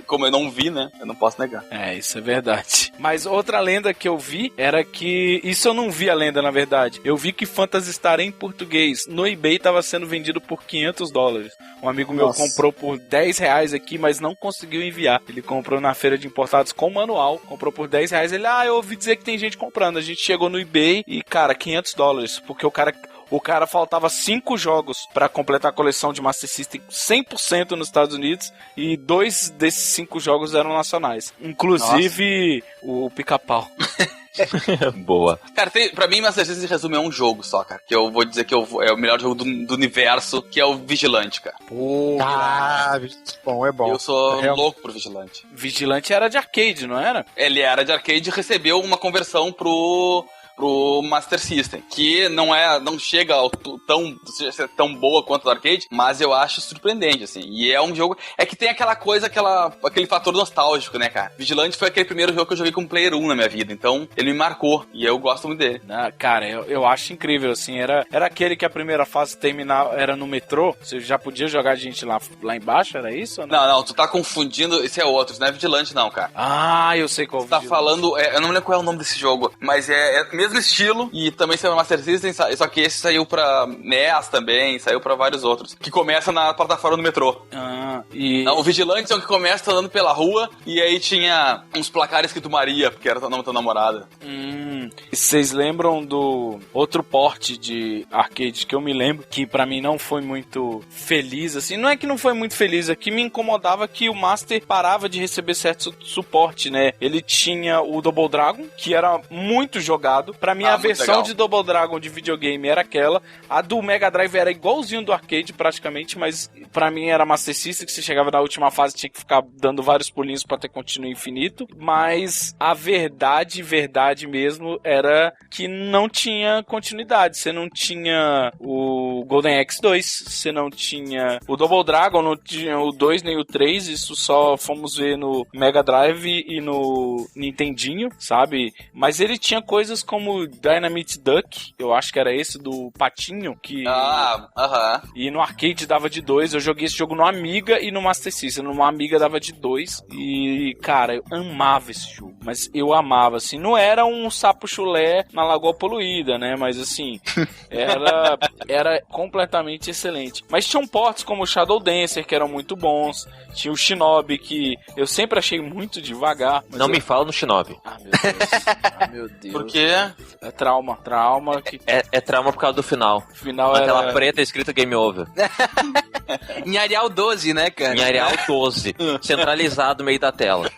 como eu não vi, né, eu não posso negar. É, isso é verdade. Mas outra lenda que eu vi era que... Isso eu não vi a lenda, na verdade. Eu vi que Phantasy Star em português no eBay estava sendo vendido por $500. Um amigo meu comprou por R$10 aqui, mas não conseguiu enviar. Ele comprou na feira de importados com manual, comprou por R$10. Ele, eu ouvi dizer que tem gente comprando. A gente chegou no eBay e, cara, $500, porque o cara faltava 5 jogos pra completar a coleção de Master System 100% nos Estados Unidos, e 2 desses 5 jogos eram nacionais. Inclusive o Pica-Pau. Boa. Cara, pra mim Master System se resume a um jogo só, cara. Que eu vou dizer que é o melhor jogo do universo, que é o Vigilante, cara. Bom, é bom. Eu sou louco por Vigilante. Vigilante era de arcade, não era? Ele era de arcade e recebeu uma conversão pro Master System, que não chega ao ser tão boa quanto o arcade, mas eu acho surpreendente, assim, e é um jogo, que tem aquela coisa, aquele fator nostálgico, né, cara. Vigilante foi aquele primeiro jogo que eu joguei com Player 1 na minha vida, então ele me marcou, e eu gosto muito dele. Cara, eu acho incrível, assim, era aquele que a primeira fase terminava, era no metrô, você já podia jogar gente lá embaixo, era isso? Ou não? Não, tu tá confundindo, esse é outro, isso não é Vigilante não, cara. Eu sei qual. Você tá falando, eu não lembro qual é o nome desse jogo, mas é mesmo estilo, e também saiu no Master System, só que esse saiu pra NES também, saiu pra vários outros, que começa na plataforma do metrô. Não, o Vigilante é o que começa andando pela rua, e aí tinha uns placares escrito Maria, porque era o nome da tua namorada. Vocês lembram do outro port de arcade que eu me lembro, que pra mim não foi muito feliz, assim, não é que não foi muito feliz, é que me incomodava que o Master parava de receber certo suporte, né? Ele tinha o Double Dragon, que era muito jogado. Pra mim, a versão de Double Dragon de videogame era aquela. A do Mega Drive era igualzinho do arcade, praticamente, mas pra mim era Master System, que você chegava na última fase tinha que ficar dando vários pulinhos pra ter continuo infinito. Mas a verdade mesmo, era que não tinha continuidade. Você não tinha o Golden Axe-2, você não tinha o Double Dragon, não tinha o 2 nem o 3, isso só fomos ver no Mega Drive e no Nintendinho, sabe? Mas ele tinha coisas como Dynamite Duck, eu acho que era esse do patinho, que... E no arcade dava de 2, eu joguei esse jogo no Amiga e no Master System. No Amiga dava de 2 e, cara, eu amava esse jogo, mas eu amava, assim, não era um sapo chulé na Lagoa Poluída, né? Mas, assim, era completamente excelente. Mas tinham ports como o Shadow Dancer, que eram muito bons, tinha o Shinobi, que eu sempre achei muito devagar. Não me fala no Shinobi. Meu Deus. Por quê? É trauma. Que... É trauma por causa do final. O final aquela preta escrita Game Over. Em Arial 12, né, cara? Em Arial 12. Centralizado no meio da tela.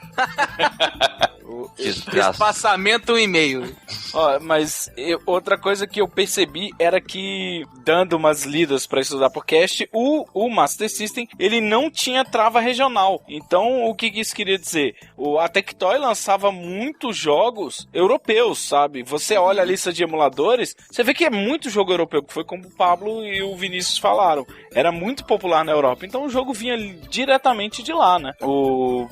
Espaçamento 1,5. Mas outra coisa que eu percebi era que, dando umas lidas pra estudar por cast, o Master System, ele não tinha trava regional. Então, o que isso queria dizer? A Tectoy lançava muitos jogos europeus, sabe? Você olha a lista de emuladores, você vê que é muito jogo europeu, que foi como o Pablo e o Vinícius falaram. Era muito popular na Europa, então o jogo vinha diretamente de lá, né? O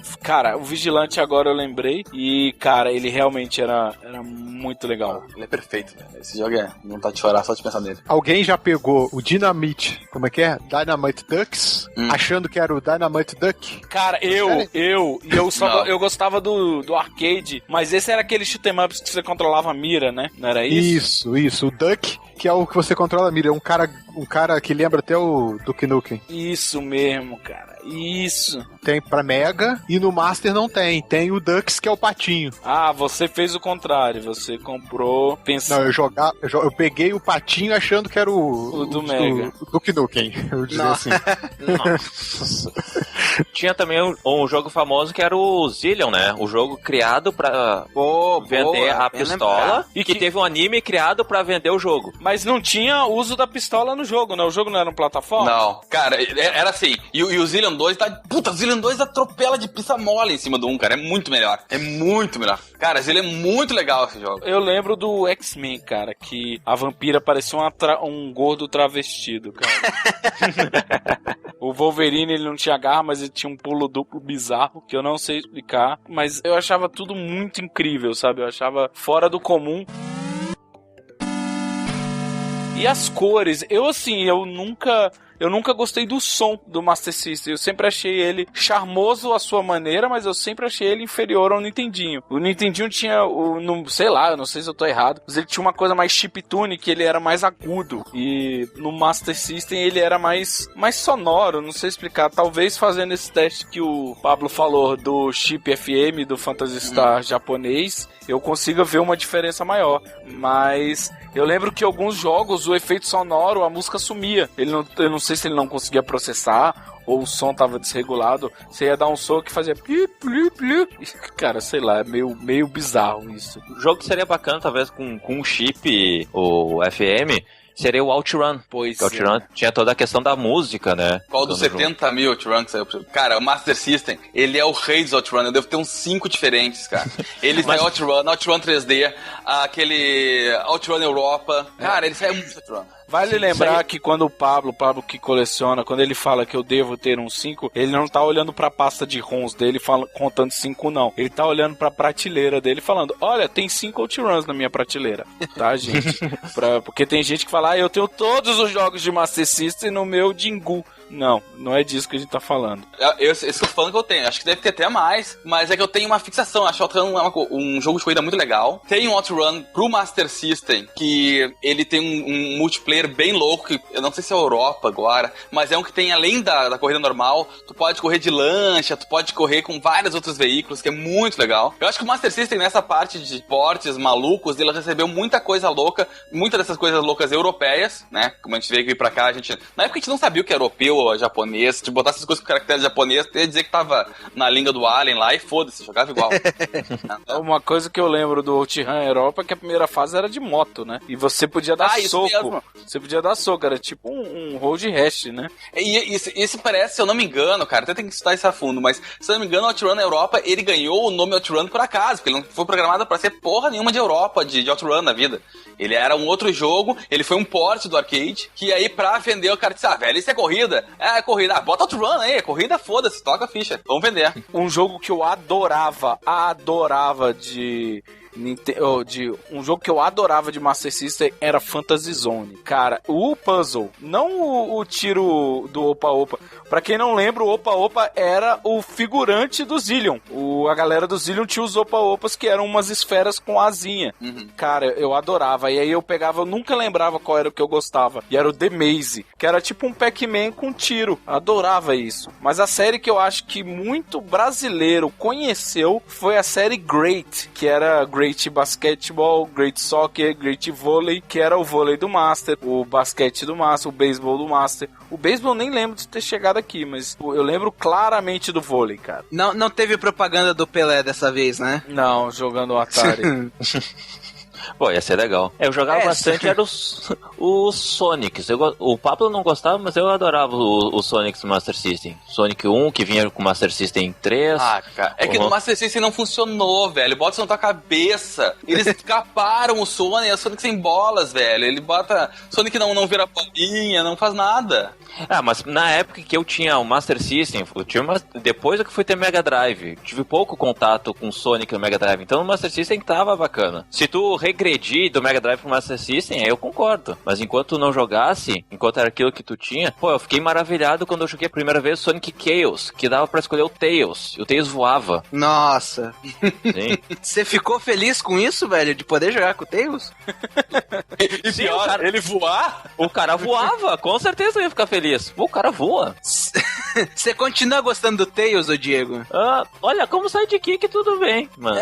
Vigilante agora eu lembrei, e, cara, ele realmente era muito legal. Ele é perfeito, né? Esse jogo é vontade de chorar só de pensar nele. Alguém já pegou o Dynamite, como é que é? Dynamite Ducks, achando que era o Dynamite Duck? Cara, eu gostava do arcade, mas esse era aquele shoot 'em ups que você controlava a mira, né? Não era isso? Isso. O Duck, que é o que você controla a mira. Um cara que lembra até o Duke Nukem. Isso mesmo, cara. Isso. Tem pra Mega e no Master não tem. Tem o Ducks, que é o patinho. Ah, você fez o contrário. Você comprou pensando... Não, eu peguei o patinho achando que era o do Mega. O Duke Nukem, eu dizer assim. Nossa. Tinha também um jogo famoso que era o Zillion, né? O jogo criado pra vender a pistola e que teve um anime criado pra vender o jogo. Mas não tinha uso da pistola no jogo, né? O jogo não era um plataforma? Não, cara, era assim. E o Zillion 2 tá... Puta, o Zillion 2 atropela de pista mole em cima do 1, cara. É muito melhor. Cara, Zillion é muito legal esse jogo. Eu lembro do X-Men, cara, que a vampira parecia um gordo travestido, cara. O Wolverine, ele não tinha garra, mas ele tinha um pulo duplo bizarro, que eu não sei explicar. Mas eu achava tudo muito incrível, sabe? Eu achava fora do comum. E as cores, eu nunca gostei do som do Master System. Eu sempre achei ele charmoso à sua maneira, mas eu sempre achei ele inferior ao Nintendinho. O Nintendinho tinha, sei lá, eu não sei se eu tô errado, mas ele tinha uma coisa mais chiptune, que ele era mais agudo. E no Master System ele era mais sonoro, não sei explicar. Talvez fazendo esse teste que o Pablo falou do chip FM, do Phantasy Star japonês, eu consiga ver uma diferença maior. Mas eu lembro que alguns jogos, o efeito sonoro, a música sumia. Eu não sei se ele não conseguia processar ou o som tava desregulado. Você ia dar um som que fazia pli, pli, pli. Cara, sei lá, é meio bizarro isso. O jogo seria bacana, talvez, com um chip, o FM, seria o OutRun. Pois o OutRun tinha toda a questão da música, né? Qual dos 70 mil OutRun que saiu? Cara, o Master System, ele é o rei dos OutRun. Eu devo ter uns 5 diferentes, cara. Ele sai OutRun 3D, aquele OutRun Europa. Cara, ele sai muito OutRun. Vale lembrar que quando o Pablo que coleciona, quando ele fala que eu devo ter um 5, ele não tá olhando pra pasta de ROMs dele contando 5 não. Ele tá olhando pra prateleira dele falando, olha, tem 5 OutRuns na minha prateleira. Tá, gente? Porque tem gente que fala, eu tenho todos os jogos de Master System no meu Jingu. Não é disso que a gente tá falando. Esse é o fã que eu tenho. Acho que deve ter até mais, mas é que eu tenho uma fixação. Acho o Outrun um jogo de corrida muito legal. Tem um Outrun pro Master System, que ele tem um multiplayer bem louco, que eu não sei se é Europa agora, mas é um que tem, além da corrida normal, tu pode correr de lancha, tu pode correr com vários outros veículos, que é muito legal. Eu acho que o Master System, nessa parte de portes malucos, ele recebeu muita coisa louca, muitas dessas coisas loucas europeias, né? Como a gente veio aqui pra cá, na época a gente não sabia o que era europeu ou japonês. Se botar essas coisas com caractere japonês, tu ia dizer que tava na língua do Alien lá e foda-se, jogava igual. Uma coisa que eu lembro do Outrun Europa é que a primeira fase era de moto, né? E você podia dar soco. Mesmo. Você podia dar soco, era tipo um road rash, né? E isso parece, se eu não me engano, cara, até tem que estudar isso a fundo, mas se eu não me engano, o Outrun Europa, ele ganhou o nome Outrun por acaso, porque ele não foi programado pra ser porra nenhuma de Europa, de Outrun na vida. Ele era um outro jogo, ele foi um port do arcade, que aí pra vender o cara disse, velho, isso é corrida? É corrida, bota Outrun aí, corrida, foda-se, toca a ficha, vamos vender. Um jogo que eu adorava um jogo que eu adorava de Master System era Fantasy Zone. Cara, o puzzle, não o tiro do Opa Opa. Pra quem não lembra, o Opa Opa era o figurante do Zillion. A galera do Zillion tinha os Opa Opas, que eram umas esferas com asinha. Cara, eu adorava. E aí eu pegava, eu nunca lembrava qual era o que eu gostava. E era o The Maze, que era tipo um Pac-Man com tiro. Adorava isso. Mas a série que eu acho que muito brasileiro conheceu foi a série Great, que era Great Basketball, Great Soccer, Great Volley, que era o vôlei do Master, o basquete do Master, o beisebol do Master. O beisebol nem lembro de ter chegado aqui, mas eu lembro claramente do vôlei, cara. Não teve propaganda do Pelé dessa vez, né? Não, jogando o Atari. Pô, ia ser legal. Eu jogava bastante, era os Sonics. O Pablo não gostava, mas eu adorava os Sonics do Master System. Sonic 1, que vinha com o Master System 3. Cara, é que no Master System não funcionou, velho. Bota isso na tua cabeça. Eles caparam o Sonic, é Sonic sem bolas, velho. Ele bota... Sonic não vira bolinha, não faz nada. Mas na época que eu tinha o Master System, depois que fui ter Mega Drive, tive pouco contato com o Sonic no Mega Drive, então o Master System tava bacana. Se tu regredir do Mega Drive pro Master System, aí eu concordo. Mas enquanto tu não jogasse, enquanto era aquilo que tu tinha, eu fiquei maravilhado quando eu joguei a primeira vez Sonic Chaos, que dava pra escolher o Tails, e o Tails voava. Nossa. Sim. Você ficou feliz com isso, velho? De poder jogar com o Tails? E sim, pior, cara, ele voar? O cara voava, com certeza eu ia ficar feliz. Pô, o cara voa. Você continua gostando do Tails, ô Diego? Olha, como sidekick, tudo bem, mano.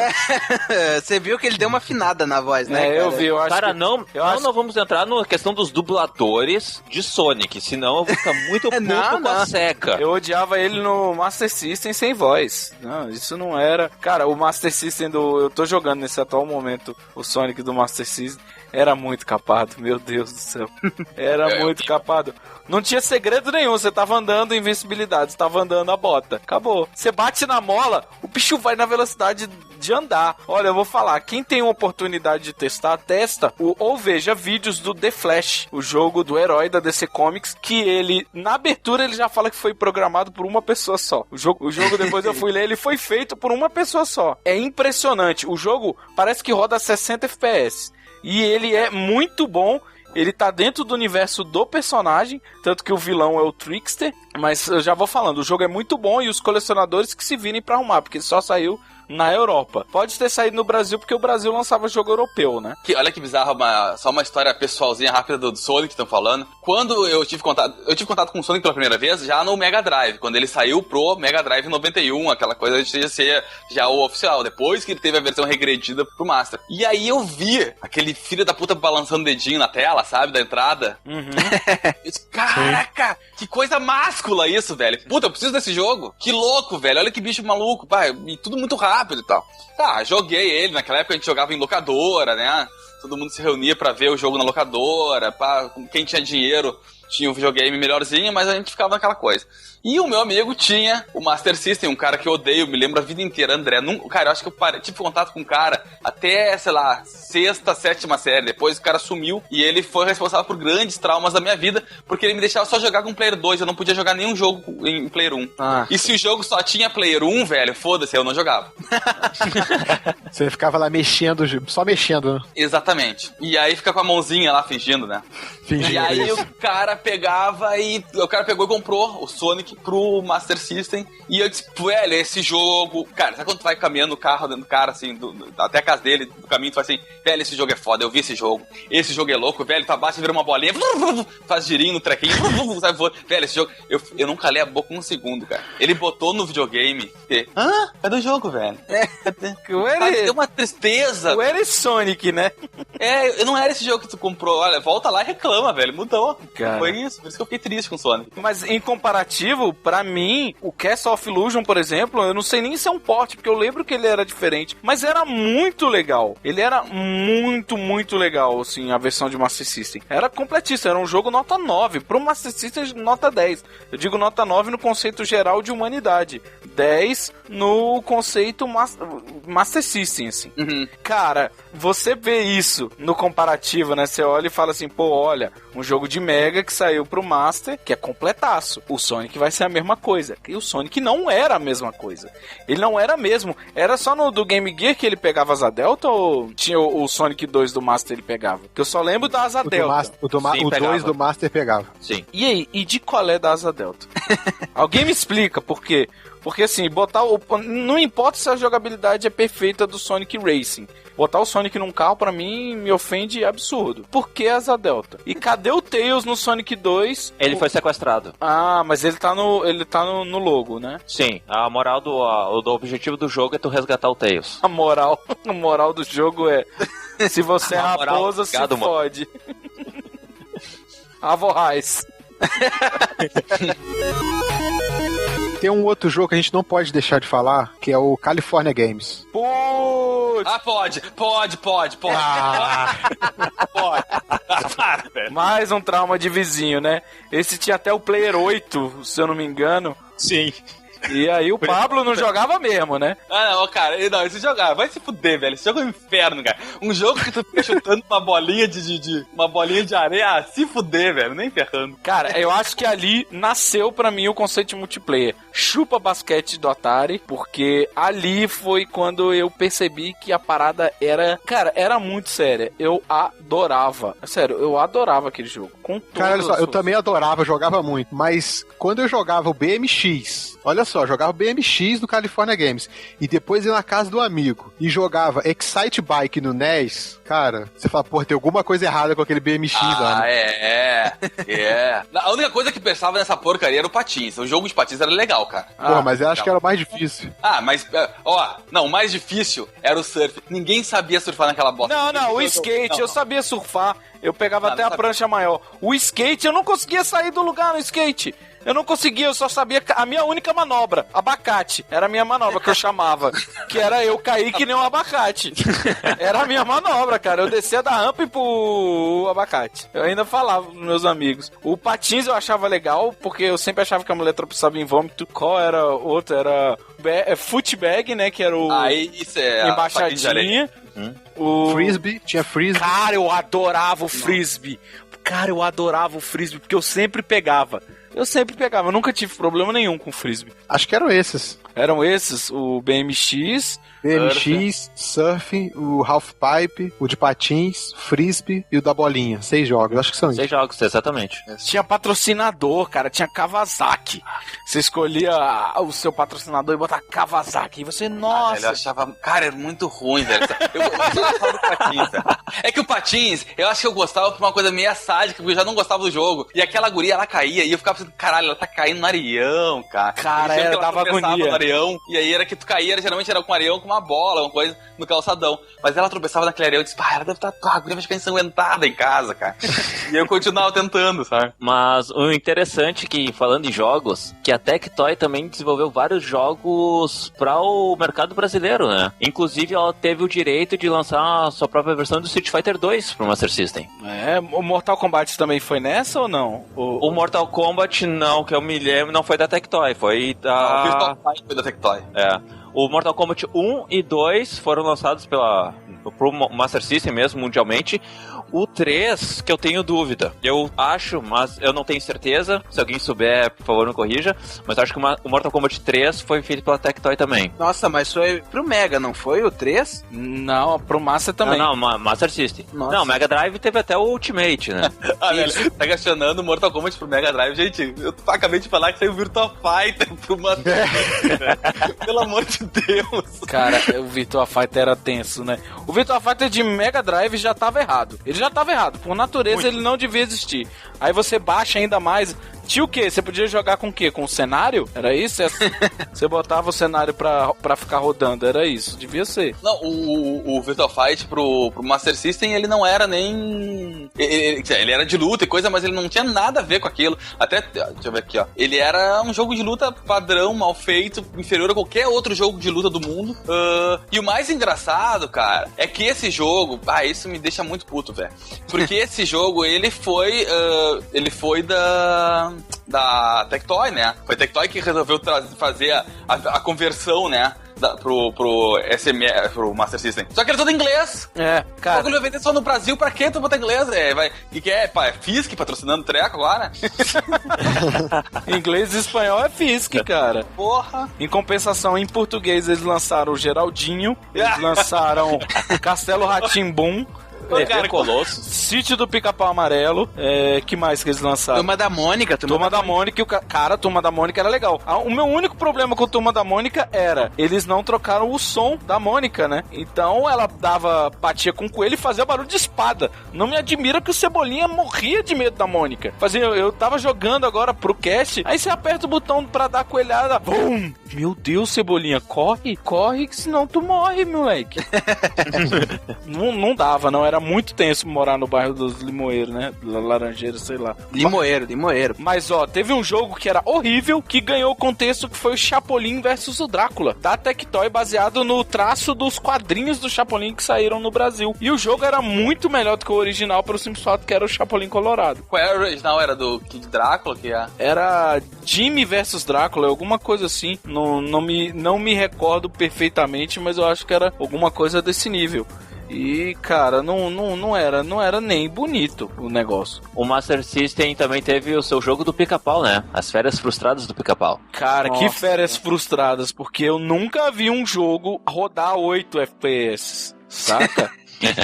Você viu que ele deu uma afinada na voz, né? Eu vi, eu acho cara, que... não vamos entrar na questão dos dubladores de Sonic, senão eu vou ficar muito puto com a Seca. Eu odiava ele no Master System sem voz. Não, isso não era... Cara, o Master System eu tô jogando nesse atual momento o Sonic do Master System. Era muito capado, meu Deus do céu. Era muito capado. Não tinha segredo nenhum, você tava andando invencibilidade, você tava andando a bota. Acabou. Você bate na mola, o bicho vai na velocidade de andar. Olha, eu vou falar, quem tem uma oportunidade de testar, testa ou veja vídeos do The Flash, o jogo do herói da DC Comics, que ele, na abertura, ele já fala que foi programado por uma pessoa só. O jogo depois eu fui ler, ele foi feito por uma pessoa só. É impressionante. O jogo parece que roda a 60 FPS. E ele é muito bom. Ele tá dentro do universo do personagem, tanto que o vilão é o Trickster. Mas eu já vou falando, o jogo é muito bom e os colecionadores que se virem pra arrumar, porque ele só saiu na Europa. Pode ter saído no Brasil, porque o Brasil lançava jogo europeu, né? Olha que bizarro, só uma história pessoalzinha rápida do Sonic que estão falando. Quando eu tive contato com o Sonic pela primeira vez, já no Mega Drive, quando ele saiu pro Mega Drive 91, aquela coisa de ser já o oficial, depois que ele teve a versão regredida pro Master. E aí eu vi aquele filho da puta balançando o dedinho na tela, sabe, da entrada. Eu disse, caraca, que coisa máscula isso, velho. Puta, eu preciso desse jogo. Que louco, velho, olha que bicho maluco, pá, e tudo muito rápido e tal. Tá, joguei ele, naquela época a gente jogava em locadora, né? Todo mundo se reunia pra ver o jogo na locadora, pá, quem tinha dinheiro tinha um videogame melhorzinho, mas a gente ficava naquela coisa. E o meu amigo tinha o Master System, um cara que eu odeio, me lembro a vida inteira, André. Cara, eu acho que eu tive contato com o cara até, sei lá, 6ª, 7ª série. Depois o cara sumiu e ele foi responsável por grandes traumas da minha vida, porque ele me deixava só jogar com Player 2, eu não podia jogar nenhum jogo em Player 1. E se o jogo só tinha Player 1, velho, foda-se, eu não jogava. Você ficava lá mexendo, só mexendo, né? Exatamente. Exatamente. E aí fica com a mãozinha lá fingindo, né? E aí o cara pegava e... O cara pegou e comprou o Sonic pro Master System. E eu disse, velho, esse jogo... Cara, sabe quando tu vai caminhando no carro, dentro do cara, assim, até a casa dele, do caminho, tu faz assim, velho, esse jogo é foda, eu vi esse jogo. Esse jogo é louco, velho, tu abaixa e vira uma bolinha, faz girinho no trequinho, sabe? Velho, esse jogo... Eu não calei a boca um segundo, cara. Ele botou no videogame e... Cadê o jogo, velho? Deu uma tristeza. O era Sonic, né? Não era esse jogo que tu comprou. Olha, volta lá e reclama, velho. Mudou. Cara. Foi isso. Por isso que eu fiquei triste com o Sonic. Mas em comparativo, pra mim, o Castle of Illusion, por exemplo, eu não sei nem se é um port, porque eu lembro que ele era diferente. Mas era muito legal. Ele era muito, muito legal, assim, a versão de Master System. Era completíssimo. Era um jogo nota 9. Pro Master System, nota 10. Eu digo nota 9 no conceito geral de humanidade. 10 no conceito Master System, assim. Uhum. Cara, você vê isso no comparativo, né? Você olha e fala assim, pô, olha, um jogo de Mega que saiu pro Master, que é completaço. O Sonic vai ser a mesma coisa. E o Sonic não era a mesma coisa. Ele não era mesmo. Era só no do Game Gear que ele pegava Asa Delta ou tinha o Sonic 2 do Master ele pegava? Que eu só lembro da Asa Delta. O 2 do Master pegava. Sim. E aí, e de qual é da Asa Delta? Alguém me explica por quê? Porque assim, não importa se a jogabilidade é perfeita do Sonic Racing. Botar o Sonic num carro, pra mim, me ofende absurdo. Por que Asa Delta? E cadê o Tails no Sonic 2? Ele foi sequestrado. Ah, mas ele tá no logo, né? Sim, a moral do objetivo do jogo é tu resgatar o Tails. A moral do jogo é... Se você é raposa, se fode. Avorrais. Tem um outro jogo que a gente não pode deixar de falar, que é o California Games. Putz! Ah, pode. Ah. Pode. Para, velho. Mais um trauma de vizinho, né? Esse tinha até o Player 8, se eu não me engano. Sim. E aí o Pablo não jogava mesmo, né? Ah, não, cara, esse jogar, vai se fuder, velho. Esse jogo é um inferno, cara. Um jogo que tu fica chutando uma bolinha uma bolinha de areia, se fuder, velho, nem ferrando. Cara, eu acho que ali nasceu pra mim o conceito de multiplayer. Chupa basquete do Atari, porque ali foi quando eu percebi que a parada era... Cara, era muito séria. Eu adorava. Sério, eu adorava aquele jogo. Cara, olha só, eu também adorava, jogava muito. Mas quando eu jogava o BMX... Olha só, jogava BMX no California Games e depois ia na casa do amigo e jogava Excite Bike no NES, cara, você fala, pô, tem alguma coisa errada com aquele BMX lá, né? A única coisa que pensava nessa porcaria era o patins. O jogo de patins era legal, cara. Pô, mas eu acho que era o mais difícil. Mas, o mais difícil era o surf. Ninguém sabia surfar naquela bosta. Não, o skate, eu sabia surfar, eu pegava até a prancha maior. O skate, eu não conseguia sair do lugar no skate. Eu não conseguia, eu só sabia a minha única manobra, abacate. Era a minha manobra que eu chamava. Que era eu cair que nem um abacate. Era a minha manobra, cara. Eu descia da rampa e pro abacate. Eu ainda falava pros meus amigos. O patins eu achava legal, porque eu sempre achava que a mulher tropeçava em vômito. Qual era o outro? Era footbag, né? Que era o... isso é embaixadinha. O frisbee, tinha frisbee. Cara, eu adorava o frisbee. Porque eu sempre pegava. Eu nunca tive problema nenhum com frisbee. Acho que eram esses. Eram esses, o BMX, surf, o half pipe, o de patins, frisbee e o da bolinha. 6 jogos, acho que são 6 jogos, exatamente. Tinha patrocinador, cara, tinha Kawasaki. Você escolhia o seu patrocinador e botava Kawasaki. E você, nossa... Ele achava... Cara, era muito ruim, velho. Eu gostava do patins, velho. É que o patins, eu acho que eu gostava por uma coisa meio sádica, porque eu já não gostava do jogo. E aquela guria, ela caía, e eu ficava pensando, caralho, ela tá caindo no areião, cara. Cara, dava agonia. Areião, e aí era que tu caía, geralmente era com areião com uma bola, uma coisa no calçadão. Mas ela tropeçava naquele areião e disse, ela deve estar, a guria vai ficar ensanguentada em casa, cara. E eu continuava tentando, sabe? Mas o interessante que, falando em jogos, que a Tectoy também desenvolveu vários jogos para o mercado brasileiro, né? Inclusive, ela teve o direito de lançar a sua própria versão do Street Fighter 2 pro Master System. O Mortal Kombat também foi nessa ou não? O Mortal Kombat não, que eu me lembro, não foi da Tectoy, foi da... Foi da Tectoy. O Mortal Kombat 1 e 2 foram lançados pro Master System mesmo, mundialmente. O 3, que eu tenho dúvida. Eu acho, mas eu não tenho certeza. Se alguém souber, por favor, me corrija. Mas eu acho que o Mortal Kombat 3 foi feito pela Tectoy também. Nossa, mas foi pro Mega, não foi o 3? Não, pro Master também. Não, Master System. Nossa. Não, Mega Drive teve até o Ultimate, né? Velho, tá questionando o Mortal Kombat pro Mega Drive. Gente, eu acabei de falar que saiu o Virtua Fighter pro Master System. Pelo amor de Deus. Cara, o Virtua Fighter era tenso, né? O Virtua Fighter de Mega Drive já tava errado. Ele já tava errado. Por natureza, ele não devia existir. Aí você baixa ainda mais. Tinha o quê? Você podia jogar com o quê? Com o cenário? Era isso? Você botava o cenário pra ficar rodando. Era isso. Devia ser. Não, o Virtua Fight pro Master System, ele não era nem... Ele era de luta e coisa, mas ele não tinha nada a ver com aquilo. Até, deixa eu ver aqui, ó. Ele era um jogo de luta padrão, mal feito, inferior a qualquer outro jogo de luta do mundo. E o mais engraçado, cara, é que esse jogo... isso me deixa muito puto, velho. Porque esse jogo, ele foi da Tectoy, né? Foi a Tectoy que resolveu fazer a conversão, né? Pro Master System. Só que ele é todo em inglês. Cara. Ele vai vender só no Brasil, pra que tu botar inglês? Fisk patrocinando o treco agora? Inglês e espanhol é Fisk, cara. Porra. Em compensação, em português, eles lançaram o Geraldinho, eles lançaram Castelo Rá-Tim-Bum, Colosso. Sítio do Pica-Pau Amarelo. Que mais que eles lançaram? Turma da Mônica. Turma da Mônica. Cara, Turma da Mônica era legal. O meu único problema com Turma da Mônica era eles não trocaram o som da Mônica, né? Então ela batia com o coelho e fazia barulho de espada. Não me admira que o Cebolinha morria de medo da Mônica. Eu tava jogando agora pro cast, aí você aperta o botão pra dar a coelhada. Bum! Meu Deus, Cebolinha, corre, que senão tu morre, moleque. não dava, não. Era muito tenso morar no bairro dos Limoeiros, né? Laranjeiros, sei lá. Limoeiro. Mas, teve um jogo que era horrível, que ganhou o contexto, que foi o Chapolin versus o Drácula, da Tectoy, baseado no traço dos quadrinhos do Chapolin que saíram no Brasil. E o jogo era muito melhor do que o original, pelo simples fato que era o Chapolin Colorado. Qual era o original? Era do Kid Drácula? Era Jimmy versus Drácula, alguma coisa assim. Não me recordo perfeitamente, mas eu acho que era alguma coisa desse nível. E, cara, não era nem bonito o negócio. O Master System também teve o seu jogo do Pica-Pau, né? As férias frustradas do Pica-Pau. Cara, nossa, que férias frustradas, porque eu nunca vi um jogo rodar 8 FPS, saca?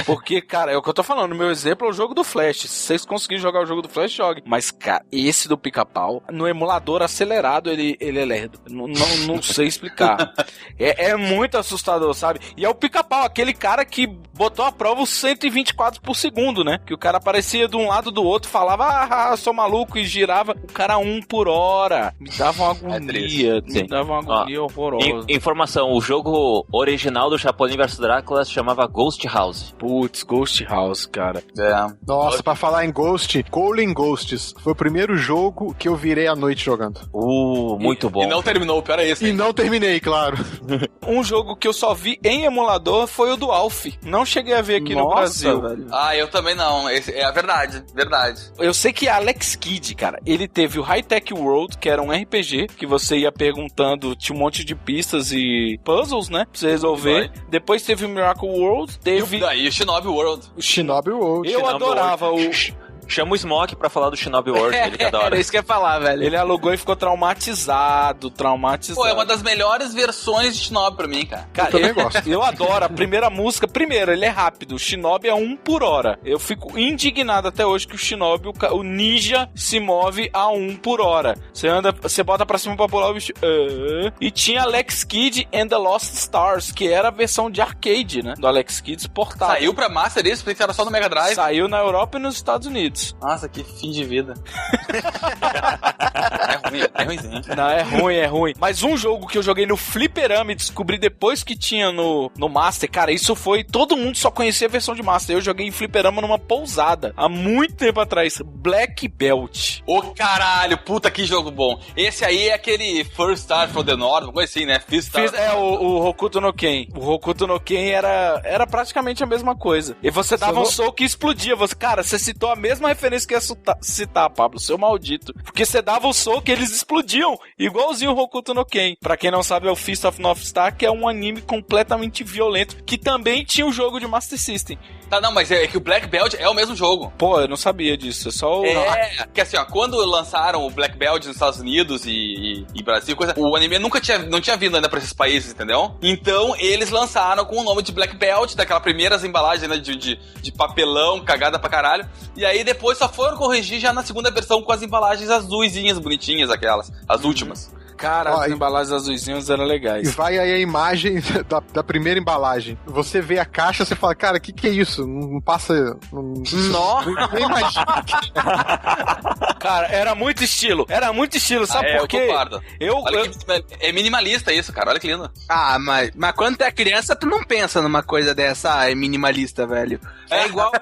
Porque, cara, é o que eu tô falando, o meu exemplo é o jogo do Flash. Se vocês conseguirem jogar o jogo do Flash, joguem. Mas, cara, esse do Pica-Pau, no emulador acelerado, ele é lerdo. Não sei explicar. É muito assustador, sabe? E é o Pica-Pau, aquele cara que botou à prova os 124 por segundo, né? Que o cara aparecia de um lado do outro, falava, sou maluco, e girava. O cara 1 por hora. Me dava uma agonia. Me dava uma agonia horrorosa. Informação, o jogo original do Chapolin vs Drácula se chamava Ghost House. Putz, Ghost House, cara. Nossa, pra falar em Ghost, Calling Ghosts foi o primeiro jogo que eu virei à noite jogando. Muito bom. E não terminou, o pior é esse. E não terminei, claro. Um jogo que eu só vi em emulador foi o do Alf. Não cheguei a ver aqui no Brasil. Velho. Eu também não. Esse é a verdade. Eu sei que Alex Kidd, cara, ele teve o High Tech World, que era um RPG, que você ia perguntando, tinha um monte de pistas e puzzles, né? Pra você resolver. Depois teve o Miracle World, teve... E o Shinobi World. O Shinobi World. Eu adorava Chama o Smoke pra falar do Shinobi World, ele que adora. Era isso que eu ia falar, velho. Ele alugou e ficou traumatizado. Pô, é uma das melhores versões de Shinobi pra mim, cara. Cara, eu gosto. Eu adoro. A primeira música, ele é rápido. O Shinobi é 1 por hora. Eu fico indignado até hoje que o Shinobi, o ninja, se move a 1 por hora. Você bota pra cima pra pular o bicho. E tinha Alex Kidd and the Lost Stars, que era a versão de arcade, né? Do Alex Kidd exportado. Saiu pra Master isso? Porque era só no Mega Drive. Saiu na Europa e nos Estados Unidos. Nossa, que fim de vida. É ruimzinho. Não, é ruim. Mas um jogo que eu joguei no Fliperama e descobri depois que tinha no Master, cara, isso foi... Todo mundo só conhecia a versão de Master. Eu joguei em Fliperama numa pousada, há muito tempo atrás. Black Belt. Ô, caralho, puta, que jogo bom. Esse aí é aquele First Star from the North, uma coisa assim, né? O Hokuto no Ken. O Hokuto no Ken era praticamente a mesma coisa. E você dava um soco e explodia. Cara, você citou a mesma referência que ia citar, Pablo, seu maldito. Porque você dava o soco e eles explodiam, igualzinho o Hokuto no Ken. Pra quem não sabe, é o Fist of North Star, que é um anime completamente violento, que também tinha o jogo de Master System. Tá, não, mas é que o Black Belt é o mesmo jogo. Pô, eu não sabia disso, é só o... Que assim, ó, quando lançaram o Black Belt nos Estados Unidos e Brasil, o anime não tinha vindo ainda pra esses países, entendeu? Então, eles lançaram com o nome de Black Belt, daquela primeiras embalagens, né, de papelão, cagada pra caralho, e aí depois só foram corrigir já na segunda versão com as embalagens azuisinhas, bonitinhas, aquelas, as últimas. Cara, as embalagens azuisinhas eram legais. E vai aí a imagem da primeira embalagem. Você vê a caixa, você fala, cara, que é isso? Não passa... Nossa! Nem imagina. Cara, era muito estilo, sabe por quê? Eu concordo. É minimalista isso, cara, olha que lindo. Ah, mas quando tu é criança, tu não pensa numa coisa dessa, é minimalista, velho. É igual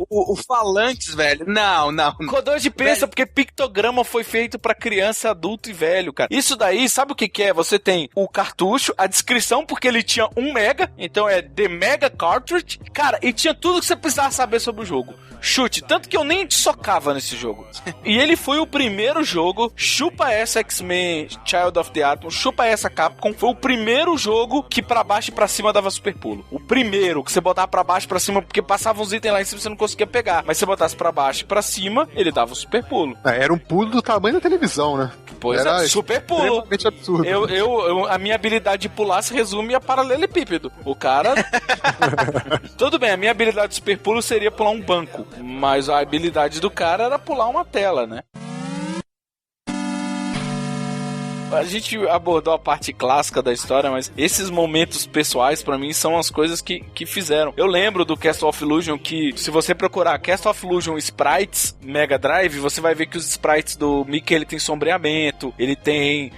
o Falantes, velho. Não. Kodoji pensa porque pictograma foi feito pra criança, adulto e velho, cara. Isso daí, sabe o que é? Você tem o cartucho, a descrição, porque ele tinha 1 mega, então é The Mega Cartridge. Cara, e tinha tudo que você precisava saber sobre o jogo. Chute, tanto que eu nem te socava nesse jogo. E ele foi o primeiro jogo, chupa essa X-Men Child of the Atom, chupa essa Capcom, foi o primeiro jogo que pra baixo e pra cima dava super pulo. O primeiro, que você botava pra baixo e pra cima, porque passavam uns itens lá em cima e você não conseguia pegar. Mas se você botasse pra baixo e pra cima, ele dava o super pulo. Era um pulo do tamanho da televisão, né? Pois era super pulo. Extremamente absurdo. A minha habilidade de pular se resume a paralelepípedo. O cara... Tudo bem, a minha habilidade de super pulo seria pular um banco. Mas a habilidade do cara era pular uma tela, né? A gente abordou a parte clássica da história, mas esses momentos pessoais, pra mim, são as coisas que fizeram. Eu lembro do Castle of Illusion, que se você procurar Castle of Illusion Sprites Mega Drive, você vai ver que os sprites do Mickey, ele tem sombreamento, ele tem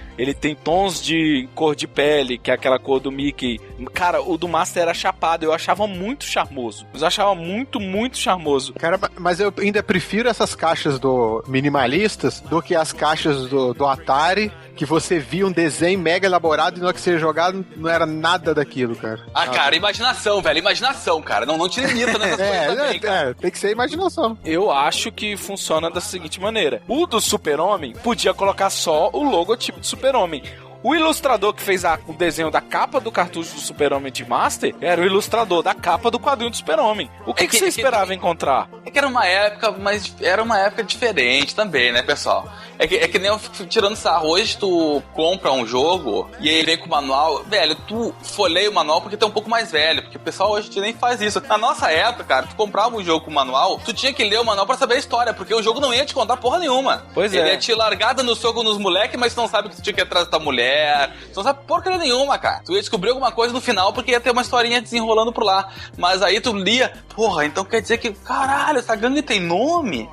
tons de cor de pele, que é aquela cor do Mickey. Cara, o do Master era chapado, eu achava muito charmoso. Eu achava muito, muito charmoso. Cara, mas eu ainda prefiro essas caixas do minimalistas do que as caixas do Atari, que você via um desenho mega elaborado e na hora que você ia jogar não era nada daquilo, cara. Cara, imaginação, velho. Imaginação, cara. Não te limita nessas coisas também, cara. Tem que ser imaginação. Eu acho que funciona da seguinte maneira. O do Super-Homem podia colocar só o logotipo do Super-Homem. O ilustrador que fez o desenho da capa do cartucho do Super-Homem de Master era o ilustrador da capa do quadrinho do Super-Homem. O que você esperava encontrar? É que era uma época, mas era uma época diferente também, né, pessoal? É que nem eu fico tirando sarro. Hoje tu compra um jogo e aí vem com o manual. Velho, tu folheia o manual porque tu é um pouco mais velho. Porque o pessoal hoje nem faz isso. Na nossa época, cara, tu comprava um jogo com manual, tu tinha que ler o manual pra saber a história. Porque o jogo não ia te contar porra nenhuma. Pois Ele ia te largar dando soco nos moleques, mas tu não sabe que tu tinha que ir atrás da tua mulher. Tu não sabe porcaria nenhuma, cara. Tu ia descobrir alguma coisa no final porque ia ter uma historinha desenrolando por lá. Mas aí tu lia, porra, então quer dizer que, caralho, essa gangue tem nome?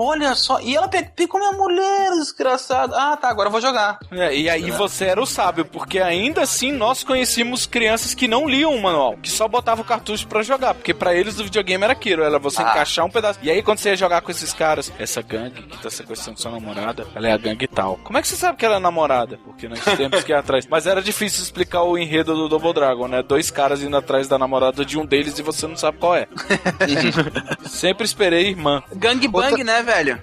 Olha só, e ela pegou minha mulher, desgraçado. Ah, tá, agora eu vou jogar. E aí você era o sábio, porque ainda assim nós conhecíamos crianças que não liam o manual, que só botavam o cartucho pra jogar, porque pra eles o videogame era aquilo, era você encaixar um pedaço. E aí quando você ia jogar com esses caras, essa gangue que tá sequestrando sua namorada, ela é a gangue tal. Como é que você sabe que ela é namorada? Porque nós temos que ir atrás. Mas era difícil explicar o enredo do Double Dragon, né? 2 caras indo atrás da namorada de um deles e você não sabe qual é. Sempre esperei irmã. Gangbang, né, velho?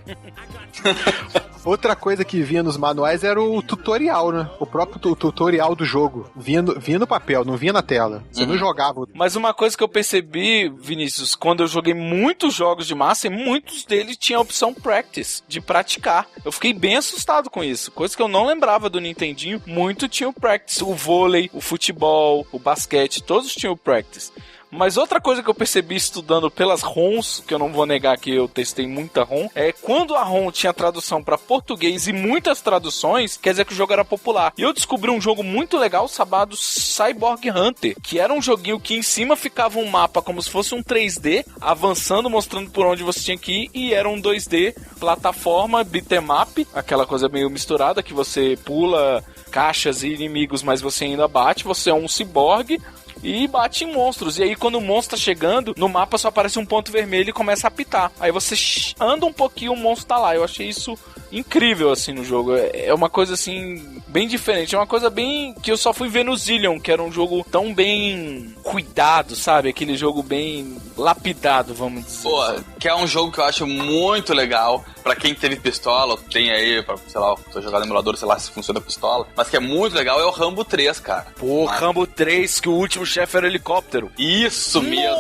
Outra coisa que vinha nos manuais era o tutorial, né? O próprio tutorial do jogo. Vinha no papel, não vinha na tela. Você não jogava. Mas uma coisa que eu percebi, Vinícius, quando eu joguei muitos jogos de Master, muitos deles tinham a opção Practice, de praticar. Eu fiquei bem assustado com isso. Coisa que eu não lembrava do Nintendinho, muito tinha o Practice. O vôlei, o futebol, o basquete, todos tinham o Practice. Mas outra coisa que eu percebi estudando pelas ROMs, que eu não vou negar que eu testei muita ROM, é quando a ROM tinha tradução para português e muitas traduções, quer dizer que o jogo era popular. E eu descobri um jogo muito legal chamado Cyborg Hunter, que era um joguinho que em cima ficava um mapa como se fosse um 3D, avançando, mostrando por onde você tinha que ir, e era um 2D, plataforma, beat'em up, aquela coisa meio misturada, que você pula caixas e inimigos, mas você ainda bate, você é um ciborgue, e bate em monstros. E aí quando o monstro tá chegando, no mapa só aparece um ponto vermelho e começa a apitar. Aí você anda um pouquinho, o monstro tá lá. Eu achei isso incrível, assim, no jogo. É uma coisa, assim, bem diferente. É uma coisa bem... que eu só fui ver no Zillion, que era um jogo tão bem cuidado, sabe? Aquele jogo bem lapidado, vamos dizer. Pô, que é um jogo que eu acho muito legal pra quem teve pistola, tem aí, pra, sei lá, tô jogando no emulador, sei lá se funciona a pistola, mas que é muito legal, é o Rambo 3, cara. Pô, Rambo 3, que o último chefe era o helicóptero. Isso mesmo.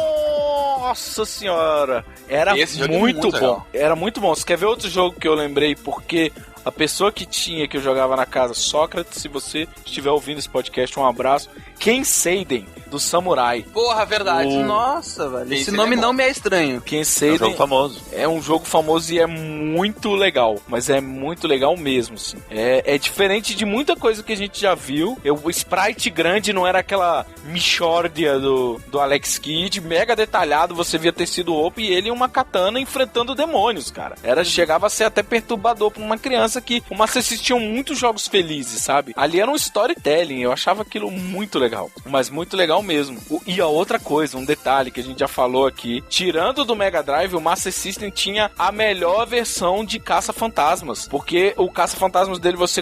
Nossa senhora, era Esse jogo é muito muito bom. legal. Era muito bom. Você quer ver outro jogo que eu lembrei? Porque a pessoa que eu jogava na casa, Sócrates, se você estiver ouvindo esse podcast, um abraço. Ken Seiden, do Samurai. Porra, verdade. Nossa, velho. Esse Esse nome é bom. não me é estranho. Ken É um Seiden jogo famoso. é um jogo famoso e é muito legal. Mas é muito legal mesmo, assim. É diferente de muita coisa que a gente já viu. O sprite grande não era aquela michórdia do Alex Kidd, mega detalhado, você via tecido oco e ele e uma katana enfrentando demônios, cara. Chegava a ser até perturbador pra uma criança que o Master System tinha muitos jogos felizes, sabe? Ali era um storytelling, eu achava aquilo muito legal. Mas muito legal mesmo. E a outra coisa, um detalhe que a gente já falou aqui, tirando do Mega Drive, o Master System tinha a melhor versão de Caça-Fantasmas, porque o Caça-Fantasmas dele você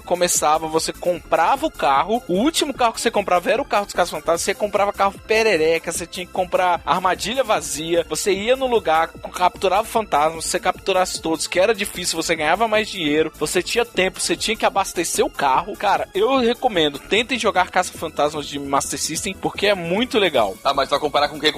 comprava o carro, o último carro que você comprava era o carro dos Caça-Fantasmas, você comprava carro perereca, você tinha que comprar armadilha vazia, você ia no lugar, capturava fantasmas, você capturasse todos, que era difícil, você ganhava mais dinheiro, você tinha tempo, você tinha que abastecer o carro. Cara, eu recomendo, tentem jogar Caça-Fantasmas de Master System, porque é muito legal. Ah, mas tu vai comparar com o quê?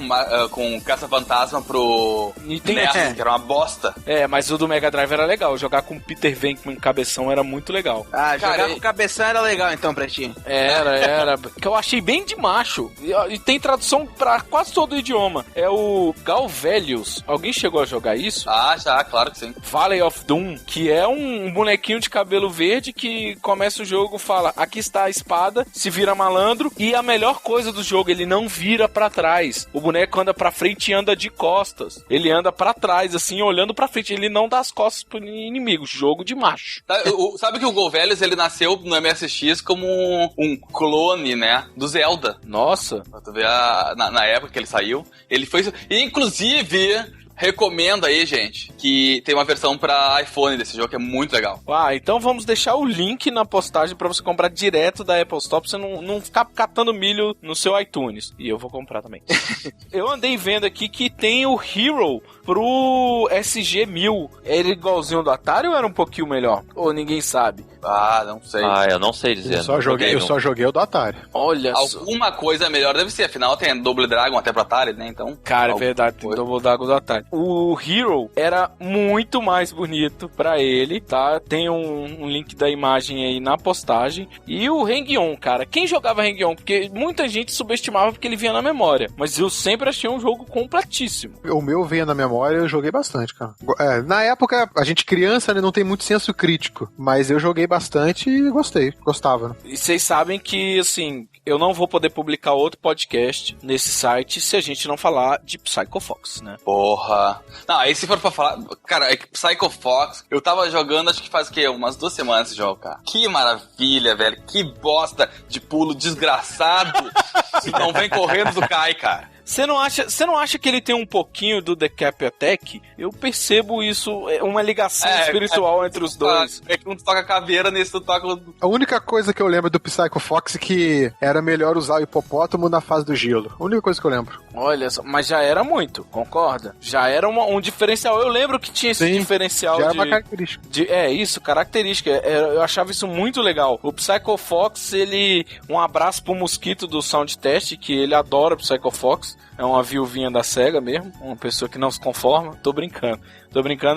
Com Caça-Fantasma pro Nintendo, NES, que era uma bosta. Mas o do Mega Drive era legal, jogar com Peter Venkman em cabeção era muito legal. Ah, Cara, jogar com cabeção era legal então pra ti. Era. Que eu achei bem de macho. E tem tradução pra quase todo o idioma. É o Galvelius. Alguém chegou a jogar isso? Ah, já, claro que sim. Valley of Doom, que é um bonequinho de cabelo verde que começa o jogo, fala, aqui está a espada, se vira malandro, e a melhor coisa do jogo, ele não vira pra trás. O boneco anda pra frente e anda de costas. Ele anda pra trás, assim, olhando pra frente. Ele não dá as costas pro inimigo. Jogo de macho. Sabe que o Golvellius, ele nasceu no MSX como um clone, né, do Zelda. Nossa. Pra tu ver na época que ele saiu. Ele foi... Inclusive... Recomendo aí, gente, que tem uma versão pra iPhone desse jogo que é muito legal. Então vamos deixar o link na postagem pra você comprar direto da Apple Store, pra você não ficar catando milho no seu iTunes. E eu vou comprar também. Eu andei vendo aqui que tem o Hero pro SG-1000. Era igualzinho do Atari ou era um pouquinho melhor? Ou ninguém sabe? Não sei. Eu não sei dizer. Eu só joguei o do Atari. Olha Alguma coisa melhor deve ser, afinal tem Double Dragon até pro Atari, né? Então. Cara, é verdade, tem Double Dragon do Atari. O Hero era muito mais bonito pra ele, tá? Tem um link da imagem aí na postagem. E o Hang-On, cara. Quem jogava Hang-On? Porque muita gente subestimava porque ele vinha na memória. Mas eu sempre achei um jogo completíssimo. O meu vinha na memória, eu joguei bastante, cara. Na época, a gente criança, né, não tem muito senso crítico. Mas eu joguei bastante e gostava. Né? E vocês sabem que, assim, eu não vou poder publicar outro podcast nesse site se a gente não falar de Psycho Fox, né? Porra. Não, aí se for pra falar... Cara, é que Psycho Fox, eu tava jogando, acho que faz o quê? Umas 2 semanas esse jogo, cara. Que maravilha, velho. Que bosta de pulo desgraçado. Se não vem correndo, tu cai, cara. Você não acha que ele tem um pouquinho do The Cap Attack? Eu percebo isso, uma ligação espiritual entre os dois. É que um toca caveira, nesse tu toca... A única coisa que eu lembro do Psycho Fox é que era melhor usar o hipopótamo na fase do gelo. A única coisa que eu lembro. Olha só, mas já era muito, concorda? Já era um diferencial. Eu lembro que tinha esse diferencial já era uma característica. Característica. Eu achava isso muito legal. O Psycho Fox, um abraço pro Mosquito do Sound Test, que ele adora o Psycho Fox. É uma viuvinha da SEGA mesmo, uma pessoa que não se conforma. Tô brincando,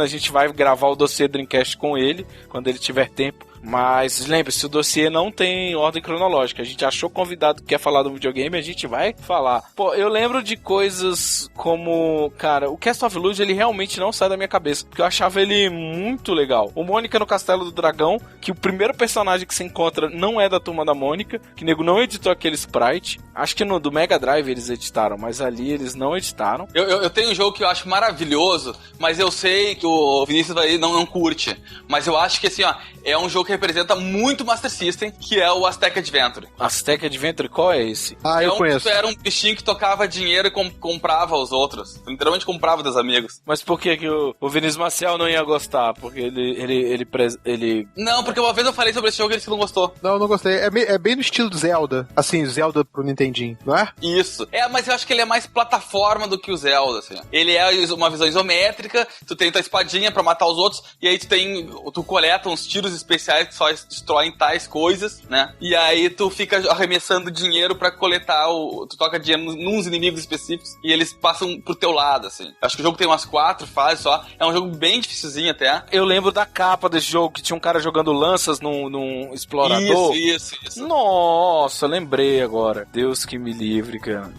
a gente vai gravar o dossiê Dreamcast com ele, quando ele tiver tempo. Mas lembre-se, o dossiê não tem ordem cronológica. A gente achou convidado que quer falar do videogame, a gente vai falar. Pô, eu lembro de coisas como... Cara, o Cast of Illusion, ele realmente não sai da minha cabeça, porque eu achava ele muito legal. O Mônica no Castelo do Dragão, que o primeiro personagem que você encontra não é da Turma da Mônica, que o nego não editou aquele sprite. Acho que no do Mega Drive eles editaram, mas ali eles não editaram. Eu tenho um jogo que eu acho maravilhoso, mas eu sei que o Vinícius aí não curte. Mas eu acho que, assim, ó, é um jogo que representa muito Master System, que é o Aztec Adventure. Aztec Adventure, qual é esse? Eu conheço. Era um bichinho que tocava dinheiro e comprava os outros. Literalmente comprava dos amigos. Mas por que o Vinícius Marcel não ia gostar? Porque ele... Não, porque uma vez eu falei sobre esse jogo e ele não gostou. Não, eu não gostei. É bem no estilo do Zelda. Assim, Zelda pro Nintendinho, não é? Isso. Mas eu acho que ele é mais plataforma do que o Zelda, assim. Ele é uma visão isométrica, tu tem tua espadinha pra matar os outros, e aí tu coleta uns tiros especiais especiais que só destroem tais coisas, né? E aí tu fica arremessando dinheiro pra coletar tu toca dinheiro nos inimigos específicos e eles passam pro teu lado, assim. Acho que o jogo tem umas 4 fases só. É um jogo bem dificilzinho até. Eu lembro da capa desse jogo, que tinha um cara jogando lanças num explorador. Isso. Nossa, lembrei agora. Deus que me livre, cara.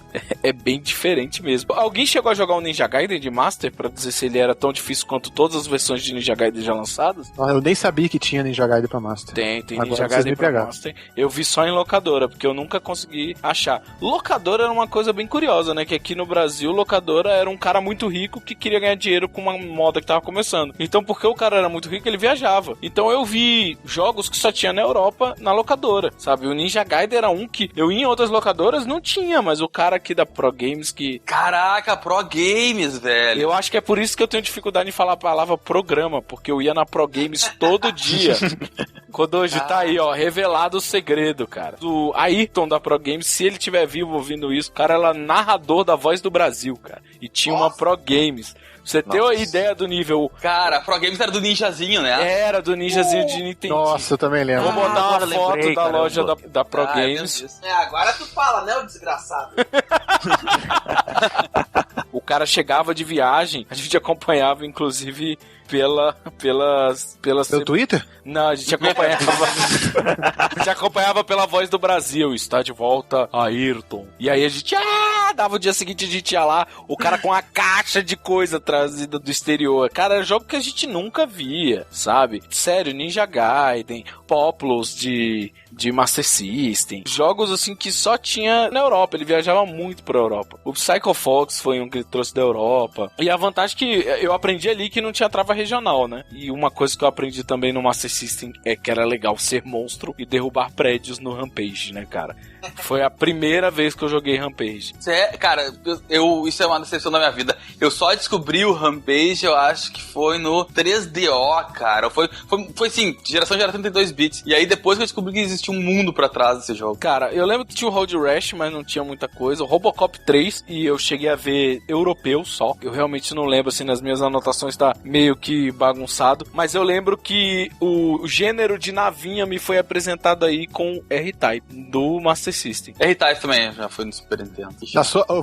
É bem diferente mesmo. Alguém chegou a jogar o Ninja Gaiden de Master pra dizer se ele era tão difícil quanto todas as versões de Ninja Gaiden já lançadas? Eu nem sabia que tinha Ninja Gaiden pra Master. Tem Agora Ninja vocês Gaiden me pra pegaram. Master. Eu vi só em locadora, porque eu nunca consegui achar. Locadora era uma coisa bem curiosa, né? Que aqui no Brasil, locadora era um cara muito rico que queria ganhar dinheiro com uma moda que tava começando. Então, porque o cara era muito rico, ele viajava. Então eu vi jogos que só tinha na Europa, na locadora, sabe? O Ninja Gaiden era um que eu ia em outras locadoras, não tinha, mas o cara aqui da Pro Games que... Caraca, Pro Games, velho. Eu acho que é por isso que eu tenho dificuldade em falar a palavra programa, porque eu ia na Pro Games todo dia. Kodoji, tá aí, ó, revelado o segredo, cara. Do Ayrton da Pro Games, se ele estiver vivo ouvindo isso, o cara era narrador da Voz do Brasil, cara. E tinha uma Pro Games. Você tem uma ideia do nível... Cara, a Pro Games era do Ninjazinho, né? Era do Ninjazinho de Nintendo. Nossa, eu também lembro. Vou botar uma foto lembrei, da caramba. loja da Pro Games. Agora tu fala, né, o desgraçado? O cara chegava de viagem, a gente acompanhava, inclusive, pelas Pelo Twitter? Não, a gente acompanhava. A gente acompanhava pela Voz do Brasil. Está de volta Ayrton. E aí a gente dava o dia seguinte, a gente ia lá, o cara com a caixa de coisa trazida do exterior. Cara, era jogo que a gente nunca via, sabe? Sério, Ninja Gaiden, Populous de Master System. Jogos assim que só tinha na Europa. Ele viajava muito pra Europa. O Psycho Fox foi um que ele trouxe da Europa. E a vantagem que eu aprendi ali que não tinha trava regional, né? E uma coisa que eu aprendi também no Master System é que era legal ser monstro e derrubar prédios no Rampage, né, cara? Foi a primeira vez que eu joguei Rampage. Cara, isso é uma decepção da minha vida. Eu só descobri o Rampage, eu acho que foi no 3DO, cara. Foi assim, geração de 32 bits. E aí depois que eu descobri que existia um mundo pra trás desse jogo. Cara, eu lembro que tinha o Road Rash, mas não tinha muita coisa. O Robocop 3, e eu cheguei a ver europeu só. Eu realmente não lembro, assim, nas minhas anotações tá meio que bagunçado. Mas eu lembro que o gênero de navinha me foi apresentado aí com R-Type, do Master System. R-Type também, já foi no Super Nintendo.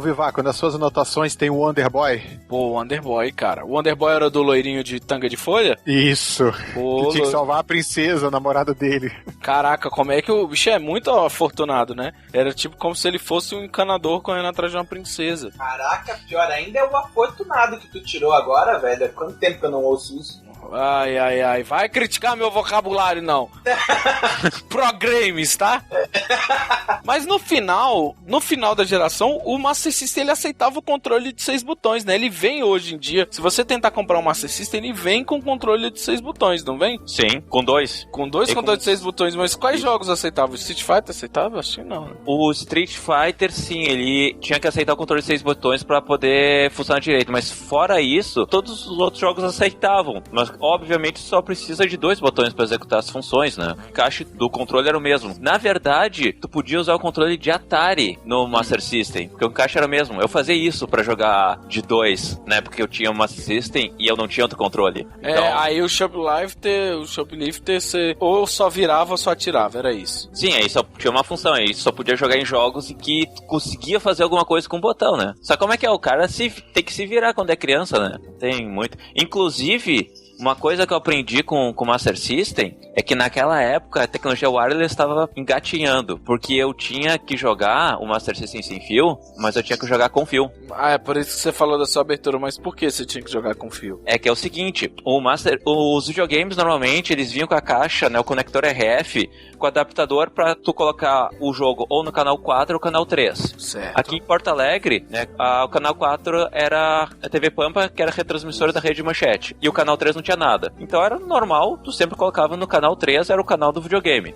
Vivaco, nas suas anotações tem o Wonder Boy? Pô, o Wonder Boy, cara. O Wonder Boy era do loirinho de tanga de folha? Isso. Pô, que tinha que salvar a princesa, a namorada dele. Caraca, como é que o bicho é muito afortunado, né? Era tipo como se ele fosse um encanador correndo atrás de uma princesa. Caraca, pior ainda é o afortunado que tu tirou agora, velho. Há quanto tempo que eu não ouço isso? Ai. Vai criticar meu vocabulário, não. Pro Games, tá? Mas no final da geração, o Master System, ele aceitava o controle de 6 botões, né? Ele vem hoje em dia, se você tentar comprar um Master System, ele vem com controle de 6 botões, não vem? Sim, com 2. Com 2 controles de 6 botões, mas quais jogos aceitavam? O Street Fighter aceitava? Acho que não, né? O Street Fighter, sim, ele tinha que aceitar o controle de 6 botões pra poder funcionar direito, mas fora isso, todos os outros jogos aceitavam, mas obviamente só precisa de 2 botões pra executar as funções, né? O encaixe do controle era o mesmo. Na verdade, tu podia usar o controle de Atari no Master System, porque o encaixe era o mesmo. Eu fazia isso pra jogar de 2, né? Porque eu tinha o Master System e eu não tinha outro controle. Então... aí o Shoplifter você ou só virava ou só atirava, era isso. Sim, aí só tinha uma função, aí só podia jogar em jogos em que tu conseguia fazer alguma coisa com o botão, né? Só como é que é? O cara tem que se virar quando é criança, né? Tem muito. Inclusive, uma coisa que eu aprendi com o Master System é que naquela época a tecnologia wireless estava engatinhando, porque eu tinha que jogar o Master System sem fio, mas eu tinha que jogar com fio. Ah, é por isso que você falou da sua abertura, mas por que você tinha que jogar com fio? É que é o seguinte, os videogames normalmente eles vinham com a caixa, né, o conector RF, com o adaptador para tu colocar o jogo ou no canal 4 ou canal 3. Certo. Aqui em Porto Alegre, né, o canal 4 era a TV Pampa, que era a retransmissora da Rede Manchete, e o canal 3 não tinha nada. Então era normal, tu sempre colocava no canal 3, era o canal do videogame.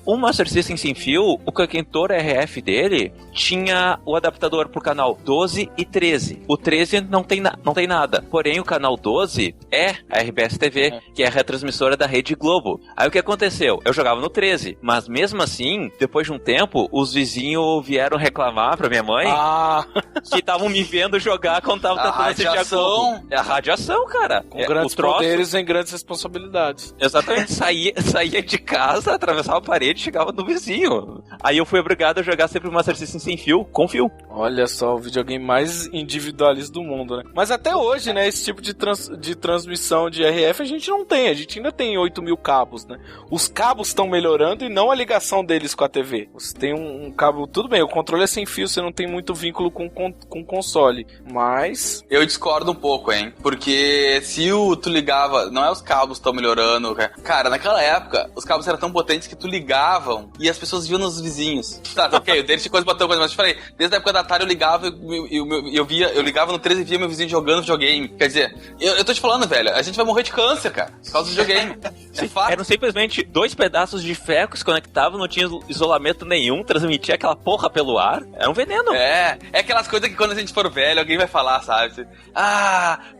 O Master System sem fio, o conector RF dele tinha o adaptador pro canal 12 e 13. O 13 não tem nada. Porém, o canal 12 é a RBS TV, que é a retransmissora da Rede Globo. Aí o que aconteceu? Eu jogava no 13, mas mesmo assim, depois de um tempo, os vizinhos vieram reclamar pra minha mãe que estavam me vendo jogar quando tava tentando assistir a Globo. É a radiação, cara. Com grandes poderes vem grandes responsabilidades. Exatamente. Saía de casa, atravessava a parede e chegava no vizinho. Aí eu fui obrigado a jogar sempre o Master System sem fio, com fio. Olha só, o videogame mais individualista do mundo, né? Mas até hoje, né, esse tipo de transmissão de RF a gente não tem. A gente ainda tem 8.000 cabos, né? Os cabos estão melhorando e não a ligação deles com a TV. Você tem um cabo... Tudo bem, o controle é sem fio, você não tem muito vínculo com console. Mas... Eu discordo um pouco, hein? Porque se tu ligava... Não é os cabos estão melhorando, cara. Naquela época, os cabos eram tão potentes que tu ligavam e as pessoas viam nos vizinhos. Tá, ok, deixa coisa botão, mas eu te falei, desde a época da Atari eu ligava eu ligava no 13 e via meu vizinho jogando videogame. Quer dizer, eu tô te falando, velho, a gente vai morrer de câncer, cara, por causa do videogame. Eram simplesmente 2 pedaços de ferro que se conectavam, não tinha isolamento nenhum, transmitia aquela porra pelo ar. Era um veneno. É aquelas coisas que quando a gente for velho, alguém vai falar, sabe?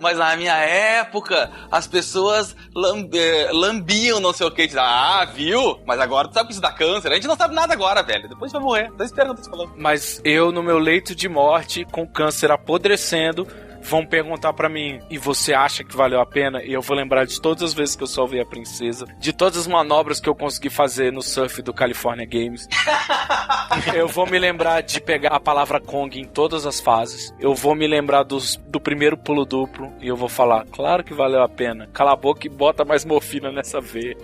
Mas na minha época, as pessoas lambiam não sei o que. Viu? Mas agora tu sabe que isso dá câncer. A gente não sabe nada agora, velho. Depois vai morrer. Tá esperando o que eu tô te falando. Mas eu, no meu leito de morte, com câncer apodrecendo, vão perguntar pra mim, e você acha que valeu a pena? E eu vou lembrar de todas as vezes que eu salvei a princesa, de todas as manobras que eu consegui fazer no surf do California Games. Eu vou me lembrar de pegar a palavra Kong em todas as fases. Eu vou me lembrar do primeiro pulo duplo e eu vou falar, claro que valeu a pena. Cala a boca e bota mais morfina nessa veia.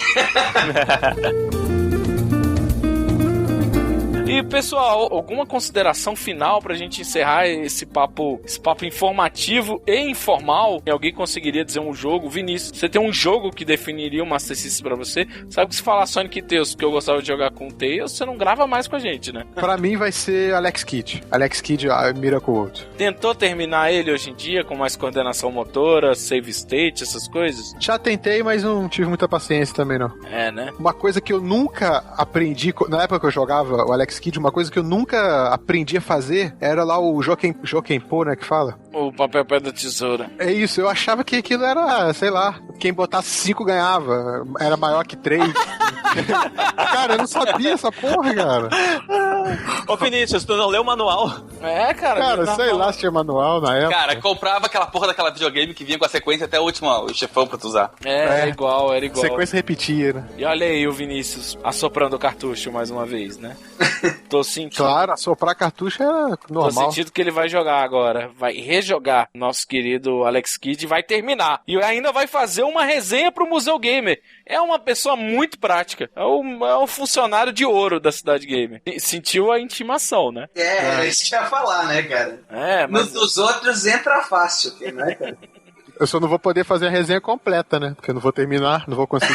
E, pessoal, alguma consideração final pra gente encerrar esse papo informativo e informal? Alguém conseguiria dizer um jogo? Vinícius, você tem um jogo que definiria o Master System pra você? Sabe que se falar Sonic e Tails, porque eu gostava de jogar com o Tails, você não grava mais com a gente, né? Pra mim vai ser Alex Kidd. Alex Kidd, Miracle World. Tentou terminar ele hoje em dia com mais coordenação motora, save state, essas coisas? Já tentei, mas não tive muita paciência também, não. É, né? Uma coisa que eu nunca aprendi, na época que eu jogava o Alex Kidd, uma coisa que eu nunca aprendi a fazer era lá o Jokenpô, né, que fala? O papel pedra tesoura. É isso, eu achava que aquilo era, sei lá, quem botasse 5 ganhava, era maior que 3. Cara, eu não sabia essa porra, cara. Ô, Vinícius, tu não leu o manual? É, cara. Cara, sei lá se tinha manual na época. Cara, comprava aquela porra daquela videogame que vinha com a sequência até o chefão pra tu usar. Era igual. Sequência repetia, né? E olha aí o Vinícius assoprando o cartucho mais uma vez, né? Tô sentindo. Claro, assoprar cartucho é normal. Tô sentindo que ele vai jogar agora. Vai rejogar nosso querido Alex Kidd e vai terminar. E ainda vai fazer uma resenha pro Museu Gamer. É uma pessoa muito prática. É o funcionário de ouro da Cidade Gamer. Sentiu a intimação, né? Isso que eu ia falar, né, cara? Mas... Nos outros entra fácil, né, cara? Eu só não vou poder fazer a resenha completa, né? Porque eu não vou terminar, não vou conseguir.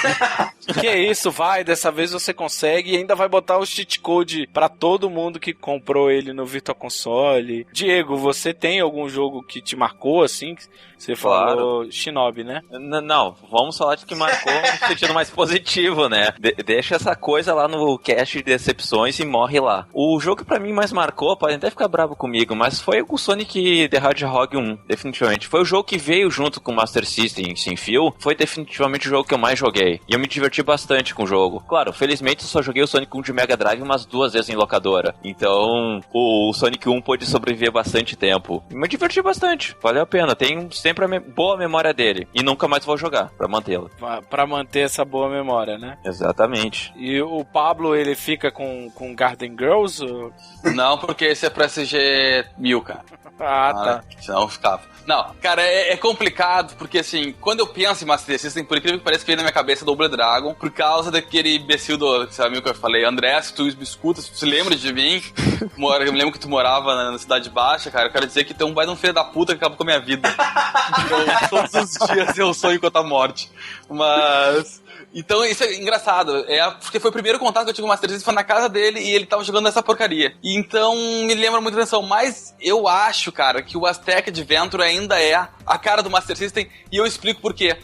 Que isso, vai, dessa vez você consegue e ainda vai botar o cheat code pra todo mundo que comprou ele no Virtual Console. Diego, você tem algum jogo que te marcou, assim? Você falou Shinobi, né? Não, vamos falar de que marcou no sentido mais positivo, né? Deixa essa coisa lá no cast de decepções e morre lá. O jogo que pra mim mais marcou, pode até ficar bravo comigo, mas foi o Sonic the Hedgehog 1, definitivamente. Foi o jogo que veio junto com o Master System sem fio, foi definitivamente o jogo que eu mais joguei. E eu me diverti bastante com o jogo. Claro, felizmente eu só joguei o Sonic 1 de Mega Drive umas 2 vezes em locadora. Então, o Sonic 1 pôde sobreviver bastante tempo. E me diverti bastante, valeu a pena. Tenho sempre a boa memória dele. E nunca mais vou jogar, pra mantê-la. Pra manter essa boa memória, né? Exatamente. E o Pablo, ele fica com Garden Girls? Ou... Não, porque esse é pra SG 1000, cara. Tá. Senão ficava. Não, cara, é complicado, porque assim, quando eu penso em Master System, por incrível que pareça, que veio na minha cabeça Double Dragon, por causa daquele imbecil do, sabe, que eu falei, André, se tu me escuta, se tu se lembra de mim, eu me lembro que tu morava na Cidade Baixa, cara, eu quero dizer que tem um baita filho da puta que acabou com a minha vida. Então, todos os dias eu sonho com a morte. Mas... Então isso é engraçado, porque foi o primeiro contato que eu tive com o Master System, foi na casa dele e ele tava jogando essa porcaria. E então me lembra muita atenção, mas eu acho, cara, que o Aztec Adventure ainda é a cara do Master System e eu explico por quê.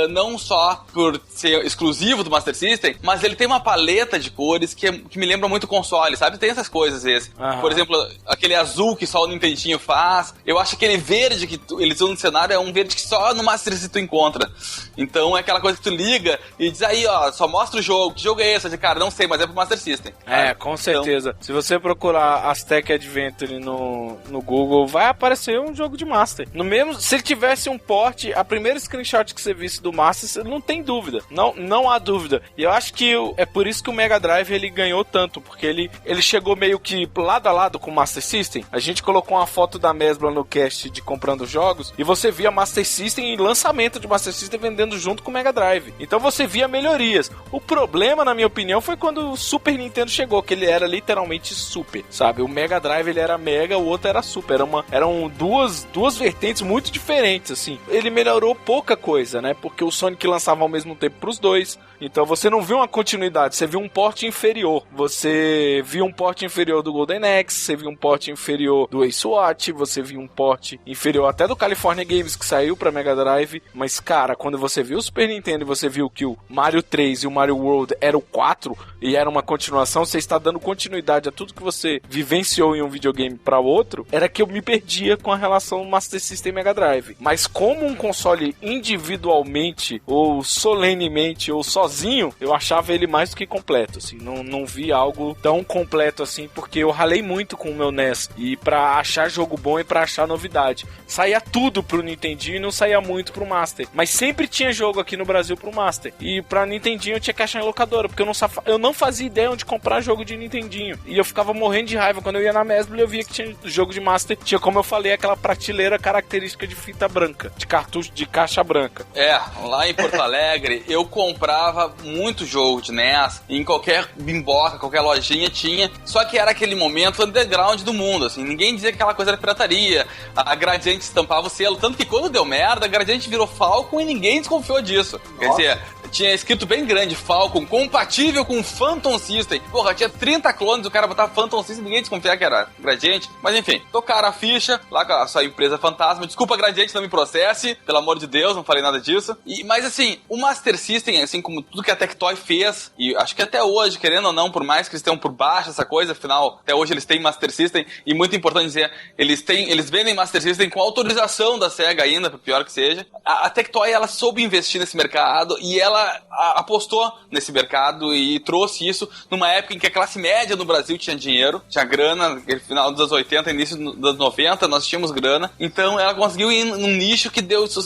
não só por ser exclusivo do Master System, mas ele tem uma paleta de cores que me lembra muito console, sabe? Tem essas coisas, esse. Por exemplo, aquele azul que só o Nintendinho faz. Eu acho que aquele verde que eles usam no cenário é um verde que só no Master System tu encontra. Então é aquela coisa que tu liga e diz aí, ó, só mostra o jogo. Que jogo é esse? De cara, não sei, mas é pro Master System. Com certeza. Então, se você procurar Aztec Adventure no Google, vai aparecer um jogo de Master. No mesmo, se ele tivesse um port, a primeira screenshot que você visse do Master, não tem dúvida. Não há dúvida. E eu acho que é por isso que o Mega Drive ele ganhou tanto, porque ele chegou meio que lado a lado com o Master System. A gente colocou uma foto da Mesbla no cast de comprando jogos e você via Master System e lançamento de Master System vendendo junto com o Mega Drive. Então você via melhorias. O problema, na minha opinião, foi quando o Super Nintendo chegou, que ele era literalmente Super, sabe? O Mega Drive ele era Mega, o outro era Super. Eram duas vertentes muito diferentes, assim. Ele melhorou pouca coisa, né? Porque o Sonic lançava ao mesmo tempo pros dois. Então você não viu uma continuidade, você viu um port inferior. Você viu um port inferior do Golden Axe, você viu um port inferior do Ace Watch, você viu um port inferior até do California Games que saiu pra Mega Drive. Mas, cara, quando você viu o Super Nintendo e você viu que o Mario 3 e o Mario World era o 4 e era uma continuação, você está dando continuidade a tudo que você vivenciou em um videogame pra outro, era que eu me perdia com a relação Master System e Mega Drive. Mas como um console individualmente ou solenemente ou sozinho, eu achava ele mais do que completo, assim, não vi algo tão completo assim, porque eu ralei muito com o meu NES e pra achar jogo bom e pra achar novidade. Saía tudo pro Nintendinho e não saía muito pro Master, mas sempre tinha jogo aqui no Brasil pro Master, e pra Nintendinho eu tinha que achar em locadora, porque eu não fazia ideia onde comprar jogo de Nintendinho, e eu ficava morrendo de raiva quando eu ia na Mesbla e eu via que tinha jogo de Master, tinha, como eu falei, aquela prateleira característica de fita branca, de cartucho de caixa branca. Lá em Porto Alegre eu comprava muito jogo de NES, em qualquer bimboca, qualquer lojinha tinha, só que era aquele momento underground do mundo, assim, ninguém dizia que aquela coisa era pirataria, a Gradiente estampava o selo, tanto que quando deu merda, a Gradiente virou Falcon e ninguém desconfiou disso. Quer dizer, tinha escrito bem grande, Falcon, compatível com Phantom System. Porra, tinha 30 clones, o cara botava Phantom System, ninguém desconfiava que era Gradiente. Mas enfim, tocaram a ficha, lá com a sua empresa fantasma. Desculpa, Gradiente, não me processe, pelo amor de Deus, não falei nada disso. Mas assim, o Master System, assim como tudo que a Tectoy fez, e acho que até hoje, querendo ou não, por mais que eles tenham por baixo essa coisa, afinal, até hoje eles têm Master System, e muito importante dizer, eles vendem Master System com autorização da SEGA ainda, por pior que seja. A Tectoy, ela soube investir nesse mercado, e ela apostou nesse mercado e trouxe isso numa época em que a classe média no Brasil tinha dinheiro, tinha grana, no final dos anos 80, início dos anos 90, nós tínhamos grana. Então ela conseguiu ir num nicho que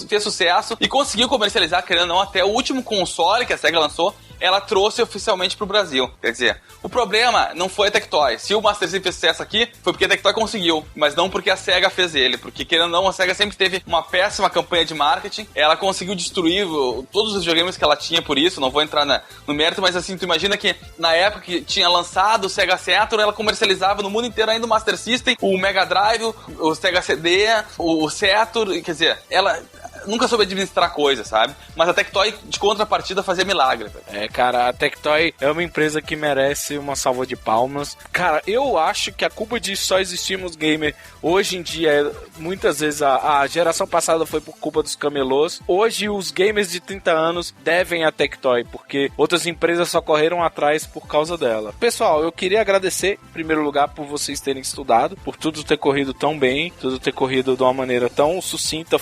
fez sucesso e conseguiu comercializar, querendo ou não, até o último console que a SEGA lançou, ela trouxe oficialmente pro Brasil. Quer dizer, o problema não foi a Tectoy. Se o Master System fez sucesso aqui, foi porque a Tectoy conseguiu, mas não porque a SEGA fez ele. Porque, querendo ou não, a SEGA sempre teve uma péssima campanha de marketing. Ela conseguiu destruir todos os videogames que ela tinha por isso. Não vou entrar no mérito, mas assim, tu imagina que na época que tinha lançado o Sega Saturn, ela comercializava no mundo inteiro ainda o Master System, o Mega Drive, o Sega CD, o Saturn. Quer dizer, ela nunca soube administrar coisa, sabe? Mas a Tectoy, de contrapartida, fazia milagre. Cara, a Tectoy é uma empresa que merece uma salva de palmas. Cara, eu acho que a culpa de só existirmos gamer hoje em dia, muitas vezes a geração passada foi por culpa dos camelôs. Hoje os gamers de 30 anos devem a Tectoy, porque outras empresas só correram atrás por causa dela. Pessoal, eu queria agradecer, em primeiro lugar, por vocês terem estudado, por tudo ter corrido tão bem, tudo ter corrido de uma maneira tão sucinta.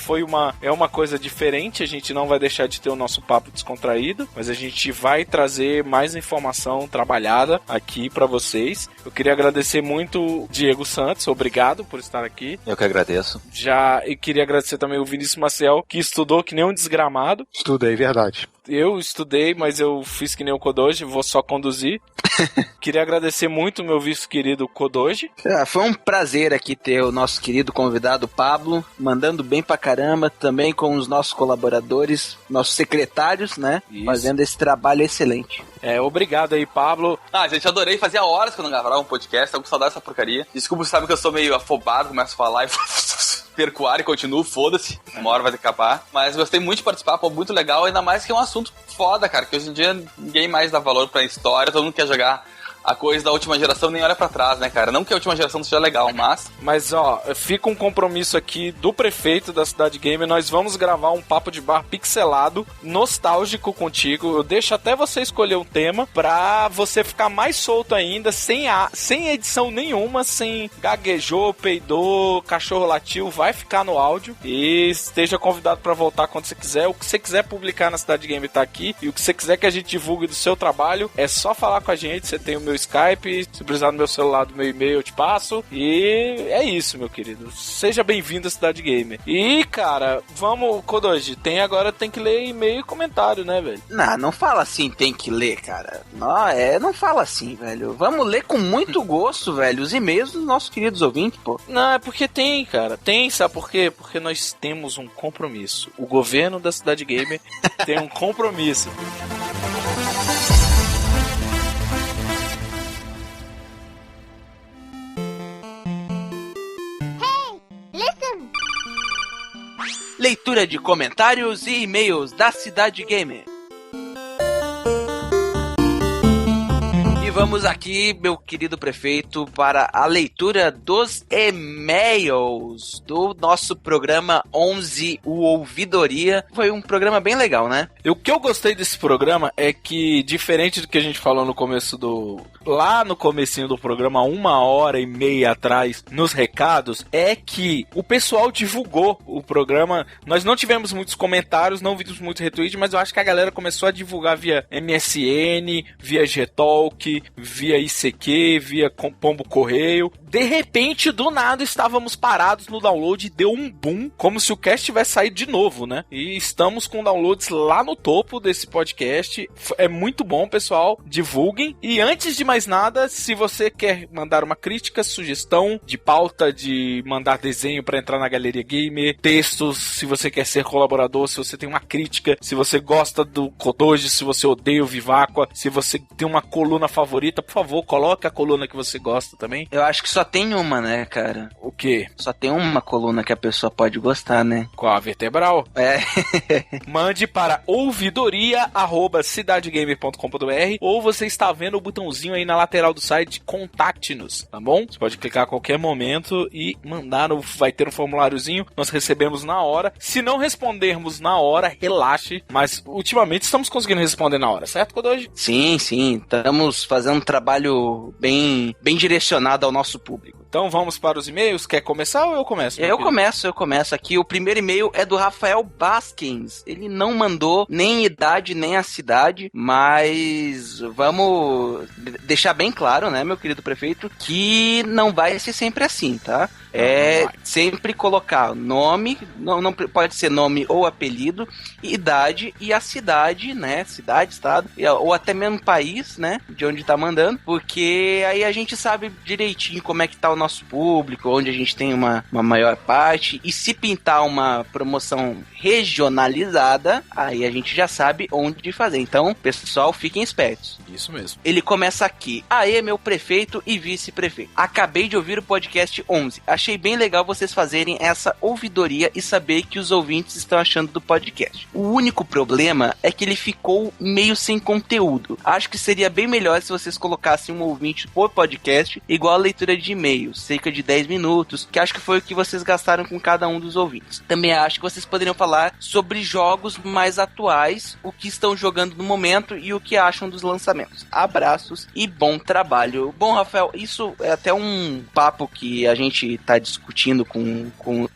É uma coisa diferente, a gente não vai deixar de ter o nosso papo descontraído, mas a gente vai trazer mais informação trabalhada aqui pra vocês. Eu queria agradecer muito o Diego Santos, obrigado por estar aqui. Eu que agradeço. E queria agradecer também o Vinícius Maciel, que estudou que nem um desgramado. Estudei, verdade. Eu estudei, mas eu fiz que nem o Kodoji, vou só conduzir. Queria agradecer muito o meu vice-querido Kodoji. Foi um prazer aqui ter o nosso querido convidado Pablo, mandando bem pra caramba, também com os nossos colaboradores, nossos secretários, né? Isso. Fazendo esse trabalho excelente. Obrigado aí, Pablo. Gente, adorei. Fazia horas que eu não gravava um podcast, tô com saudade dessa porcaria. Desculpa, você sabe que eu sou meio afobado, começo a falar e perco o ar e continuo, foda-se. Uma hora vai ter que acabar. Mas gostei muito de participar, pô, muito legal, ainda mais que é um assunto foda, cara, que hoje em dia ninguém mais dá valor pra história, todo mundo quer jogar a coisa da última geração nem olha pra trás, né, cara? Não que a última geração seja legal, mas... Mas, ó, fica um compromisso aqui do prefeito da Cidade Gamer. Nós vamos gravar um papo de bar pixelado, nostálgico contigo. Eu deixo até você escolher um tema pra você ficar mais solto ainda, sem edição nenhuma, sem gaguejou, peidou, cachorro latiu, vai ficar no áudio. E esteja convidado pra voltar quando você quiser. O que você quiser publicar na Cidade Gamer tá aqui. E o que você quiser que a gente divulgue do seu trabalho, é só falar com a gente. Você tem o meu Skype, se precisar do meu celular, do meu e-mail, eu te passo. E é isso, meu querido. Seja bem-vindo à Cidade Gamer. E, cara, vamos, Kodoji, tem que ler e-mail e comentário, né, velho? Não fala assim, tem que ler, cara. Não fala assim, velho. Vamos ler com muito gosto, velho, os e-mails dos nossos queridos ouvintes, pô. Não, é porque tem, cara. Tem, sabe por quê? Porque nós temos um compromisso. O governo da Cidade Gamer tem um compromisso. Leitura de comentários e e-mails da Cidade Gamer. E vamos aqui, meu querido prefeito, para a leitura dos e-mails do nosso programa 11, o Ouvidoria. Foi um programa bem legal, né? O que eu gostei desse programa é que, diferente do que a gente falou no começo lá no comecinho do programa, 1h30 atrás, nos recados, é que o pessoal divulgou o programa. Nós não tivemos muitos comentários, não vimos muito retweet, mas eu acho que a galera começou a divulgar via MSN, via Gtalk, via ICQ, via Pombo Correio. De repente, do nada, estávamos parados no download e deu um boom, como se o cast tivesse saído de novo, né? E estamos com downloads lá no topo desse podcast. É muito bom, pessoal. Divulguem. E antes de mais nada, se você quer mandar uma crítica, sugestão de pauta, de mandar desenho para entrar na Galeria Gamer, textos, se você quer ser colaborador, se você tem uma crítica, se você gosta do Kodoji, se você odeia o Viváqua, se você tem uma coluna favorita, por favor, coloque a coluna que você gosta também. Eu acho que só tem uma, né, cara? O quê? Só tem uma coluna que a pessoa pode gostar, né? Qual? A vertebral? É. Mande para ouvidoria@cidadegamer.com.br ou você está vendo o botãozinho aí na lateral do site, contacte-nos, tá bom? Você pode clicar a qualquer momento e mandar, vai ter um formuláriozinho, nós recebemos na hora. Se não respondermos na hora, relaxe, mas ultimamente estamos conseguindo responder na hora, certo, Kodoji? Sim, estamos fazendo um trabalho bem direcionado ao nosso público. Então vamos para os e-mails. Quer começar ou eu começo? Eu começo aqui. O primeiro e-mail é do Rafael Baskins. Ele não mandou nem idade, nem a cidade, mas vamos deixar bem claro, né, meu querido prefeito, que não vai ser sempre assim, tá? Sempre colocar nome, não pode ser nome ou apelido, idade e a cidade, né? Cidade, estado, ou até mesmo país, né? De onde tá mandando, porque aí a gente sabe direitinho como é que tá o nosso público, onde a gente tem uma maior parte, e se pintar uma promoção regionalizada, aí a gente já sabe onde fazer. Então, pessoal, fiquem espertos. Isso mesmo. Ele começa aqui. Aê, meu prefeito e vice-prefeito. Acabei de ouvir o podcast 11. Achei bem legal vocês fazerem essa ouvidoria e saber que os ouvintes estão achando do podcast. O único problema é que ele ficou meio sem conteúdo. Acho que seria bem melhor se vocês colocassem um ouvinte por podcast, igual a leitura de e-mails, cerca de 10 minutos, que acho que foi o que vocês gastaram com cada um dos ouvintes. Também acho que vocês poderiam falar sobre jogos mais atuais, o que estão jogando no momento e o que acham dos lançamentos. Abraços e bom trabalho. Bom, Rafael, isso é até um papo que a gente tá discutindo com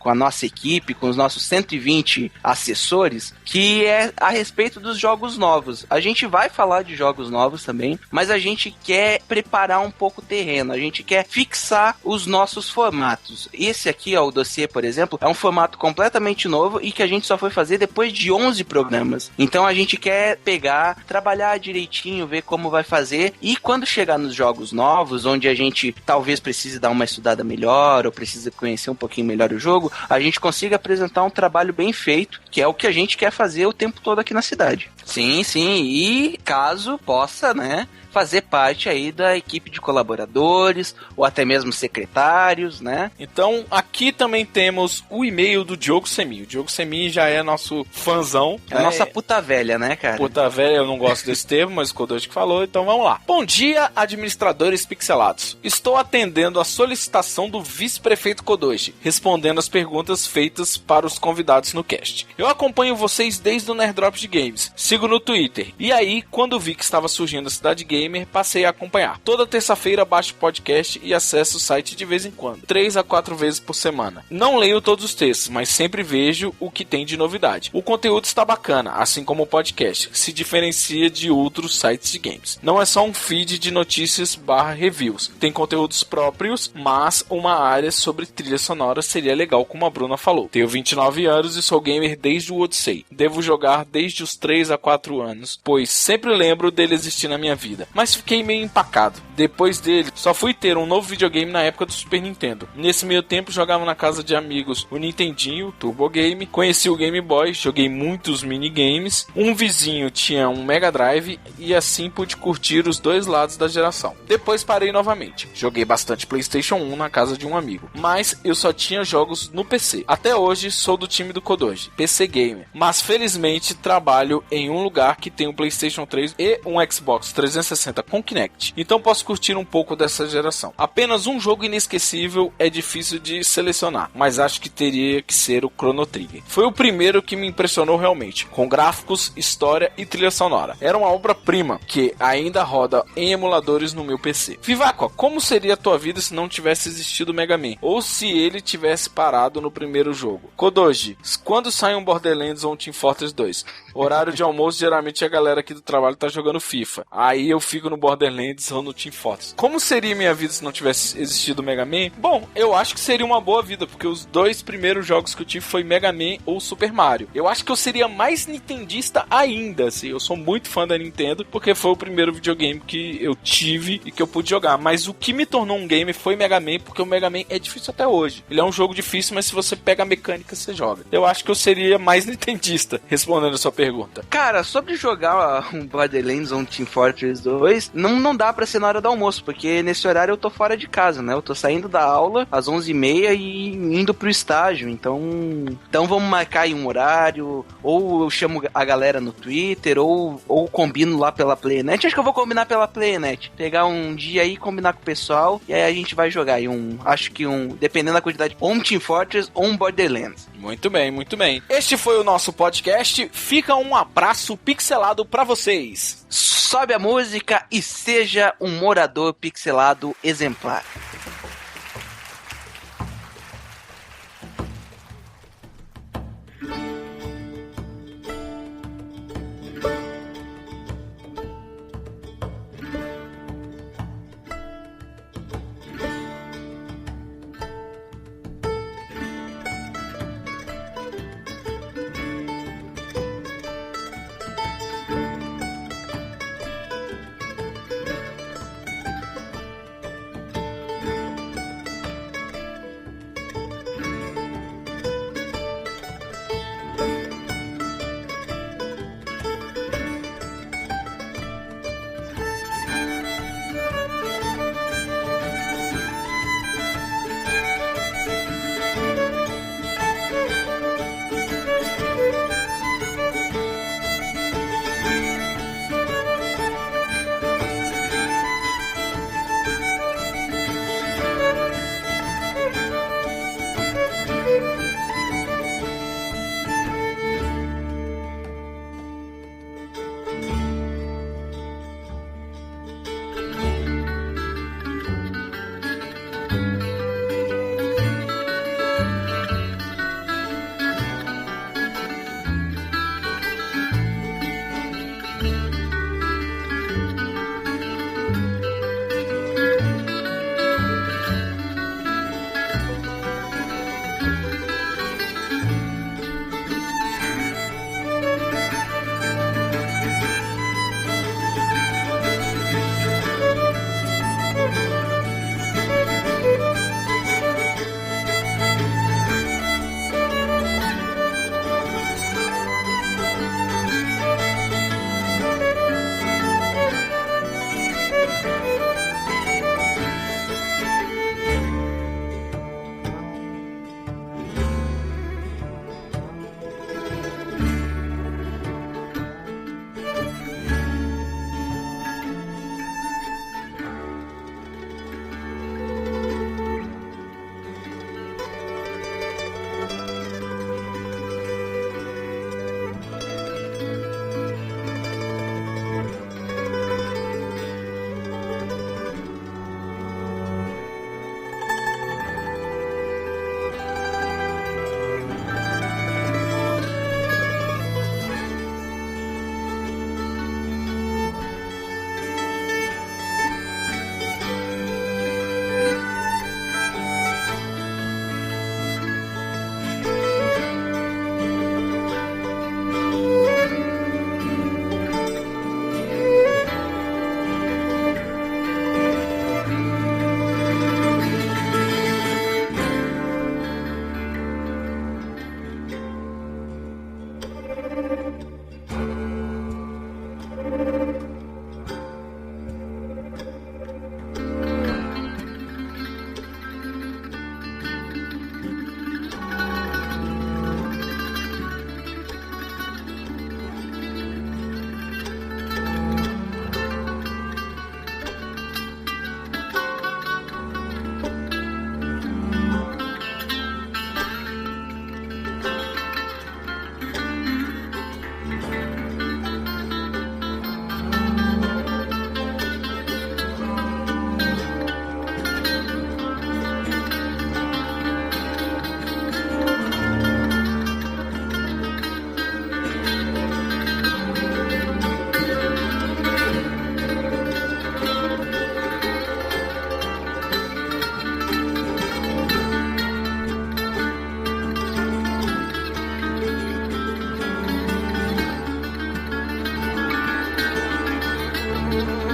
a nossa equipe, com os nossos 120 assessores, que é a respeito dos jogos novos. A gente vai falar de jogos novos também, mas a gente quer preparar um pouco o terreno, a gente quer fixar os nossos formatos. Esse aqui, ó, o dossiê, por exemplo, é um formato completamente novo e que a gente só foi fazer depois de 11 programas. Então a gente quer pegar, trabalhar direitinho, ver como vai fazer, e quando chegar nos jogos novos, onde a gente talvez precise dar uma estudada melhor, ou precisa conhecer um pouquinho melhor o jogo, a gente consiga apresentar um trabalho bem feito, que é o que a gente quer fazer o tempo todo aqui na cidade. Sim, sim. E caso possa, né, fazer parte aí da equipe de colaboradores ou até mesmo secretários, né? Então, aqui também temos o e-mail do Diogo Semi. O Diogo Semi já é nosso fãzão. É a nossa puta velha, né, cara? Puta velha, eu não gosto desse termo, mas o Kodoshi que falou, então vamos lá. Bom dia, administradores pixelados. Estou atendendo a solicitação do vice-prefeito Kodoshi, respondendo as perguntas feitas para os convidados no cast. Eu acompanho vocês desde o Nerd Drops de Games, sigo no Twitter, e aí, quando vi que estava surgindo a Cidade Gamer, passei a acompanhar. Toda terça-feira baixo o podcast e acesso o site de vez em quando, 3 a 4 vezes por semana. Não leio todos os textos, mas sempre vejo o que tem de novidade. O conteúdo está bacana, assim como o podcast, se diferencia de outros sites de games. Não é só um feed de notícias / reviews, tem conteúdos próprios, mas uma área sobre trilha sonora seria legal, como a Bruna falou. Tenho 29 anos e sou gamer desde o Odyssey. Devo jogar desde os 3 a 4 anos, pois sempre lembro dele existir na minha vida. Mas fiquei meio empacado. Depois dele, só fui ter um novo videogame na época do Super Nintendo. Nesse meio tempo, jogava na casa de amigos o Nintendinho, o Turbo Game, conheci o Game Boy, joguei muitos minigames, um vizinho tinha um Mega Drive e assim pude curtir os dois lados da geração. Depois parei novamente. Joguei bastante PlayStation 1 na casa de um amigo, mas eu só tinha jogos no PC. Até hoje sou do time do Kodoshi, PC Gamer, mas felizmente trabalho em um lugar que tem um PlayStation 3 e um Xbox 360 com Kinect, então posso curtir um pouco dessa geração. Apenas um jogo inesquecível é difícil de selecionar, mas acho que teria que ser o Chrono Trigger. Foi o primeiro que me impressionou realmente, com gráficos, história e trilha sonora. Era uma obra-prima que ainda roda em emuladores no meu PC. Vivaco, como seria a tua vida se não tivesse existido o Mega Man? Ou se ele tivesse parado no primeiro jogo? Kodoshi, quando sai um Borderlands ou um Team Fortress 2? Horário de almoço, geralmente a galera aqui do trabalho tá jogando FIFA. Aí eu fico no Borderlands ou no Team Fortress. Como seria minha vida se não tivesse existido o Mega Man? Bom, eu acho que seria uma boa vida, porque os dois primeiros jogos que eu tive foi Mega Man ou Super Mario. Eu acho que eu seria mais nintendista ainda, assim. Eu sou muito fã da Nintendo, porque foi o primeiro videogame que eu tive e que eu pude jogar. Mas o que me tornou um gamer foi Mega Man, porque o Mega Man é difícil até hoje. Ele é um jogo difícil, mas se você pega a mecânica, você joga. Eu acho que eu seria mais nintendista, respondendo a sua pergunta. Cara, sobre jogar um Borderlands ou um Team Fortress 2, não dá pra ser na hora do almoço, porque nesse horário eu tô fora de casa, né? Eu tô saindo da aula às 11h30 e indo pro estágio, então vamos marcar aí um horário, ou eu chamo a galera no Twitter, ou combino lá pela PlayNet. Acho que eu vou combinar pela PlayNet, pegar um dia aí, combinar com o pessoal, e aí a gente vai jogar aí dependendo da quantidade, ou um Team Fortress ou um Borderlands. Muito bem, muito bem. Este foi o nosso podcast. Fica um abraço pixelado pra vocês. Sobe a música e seja um morador pixelado exemplar. Thank you.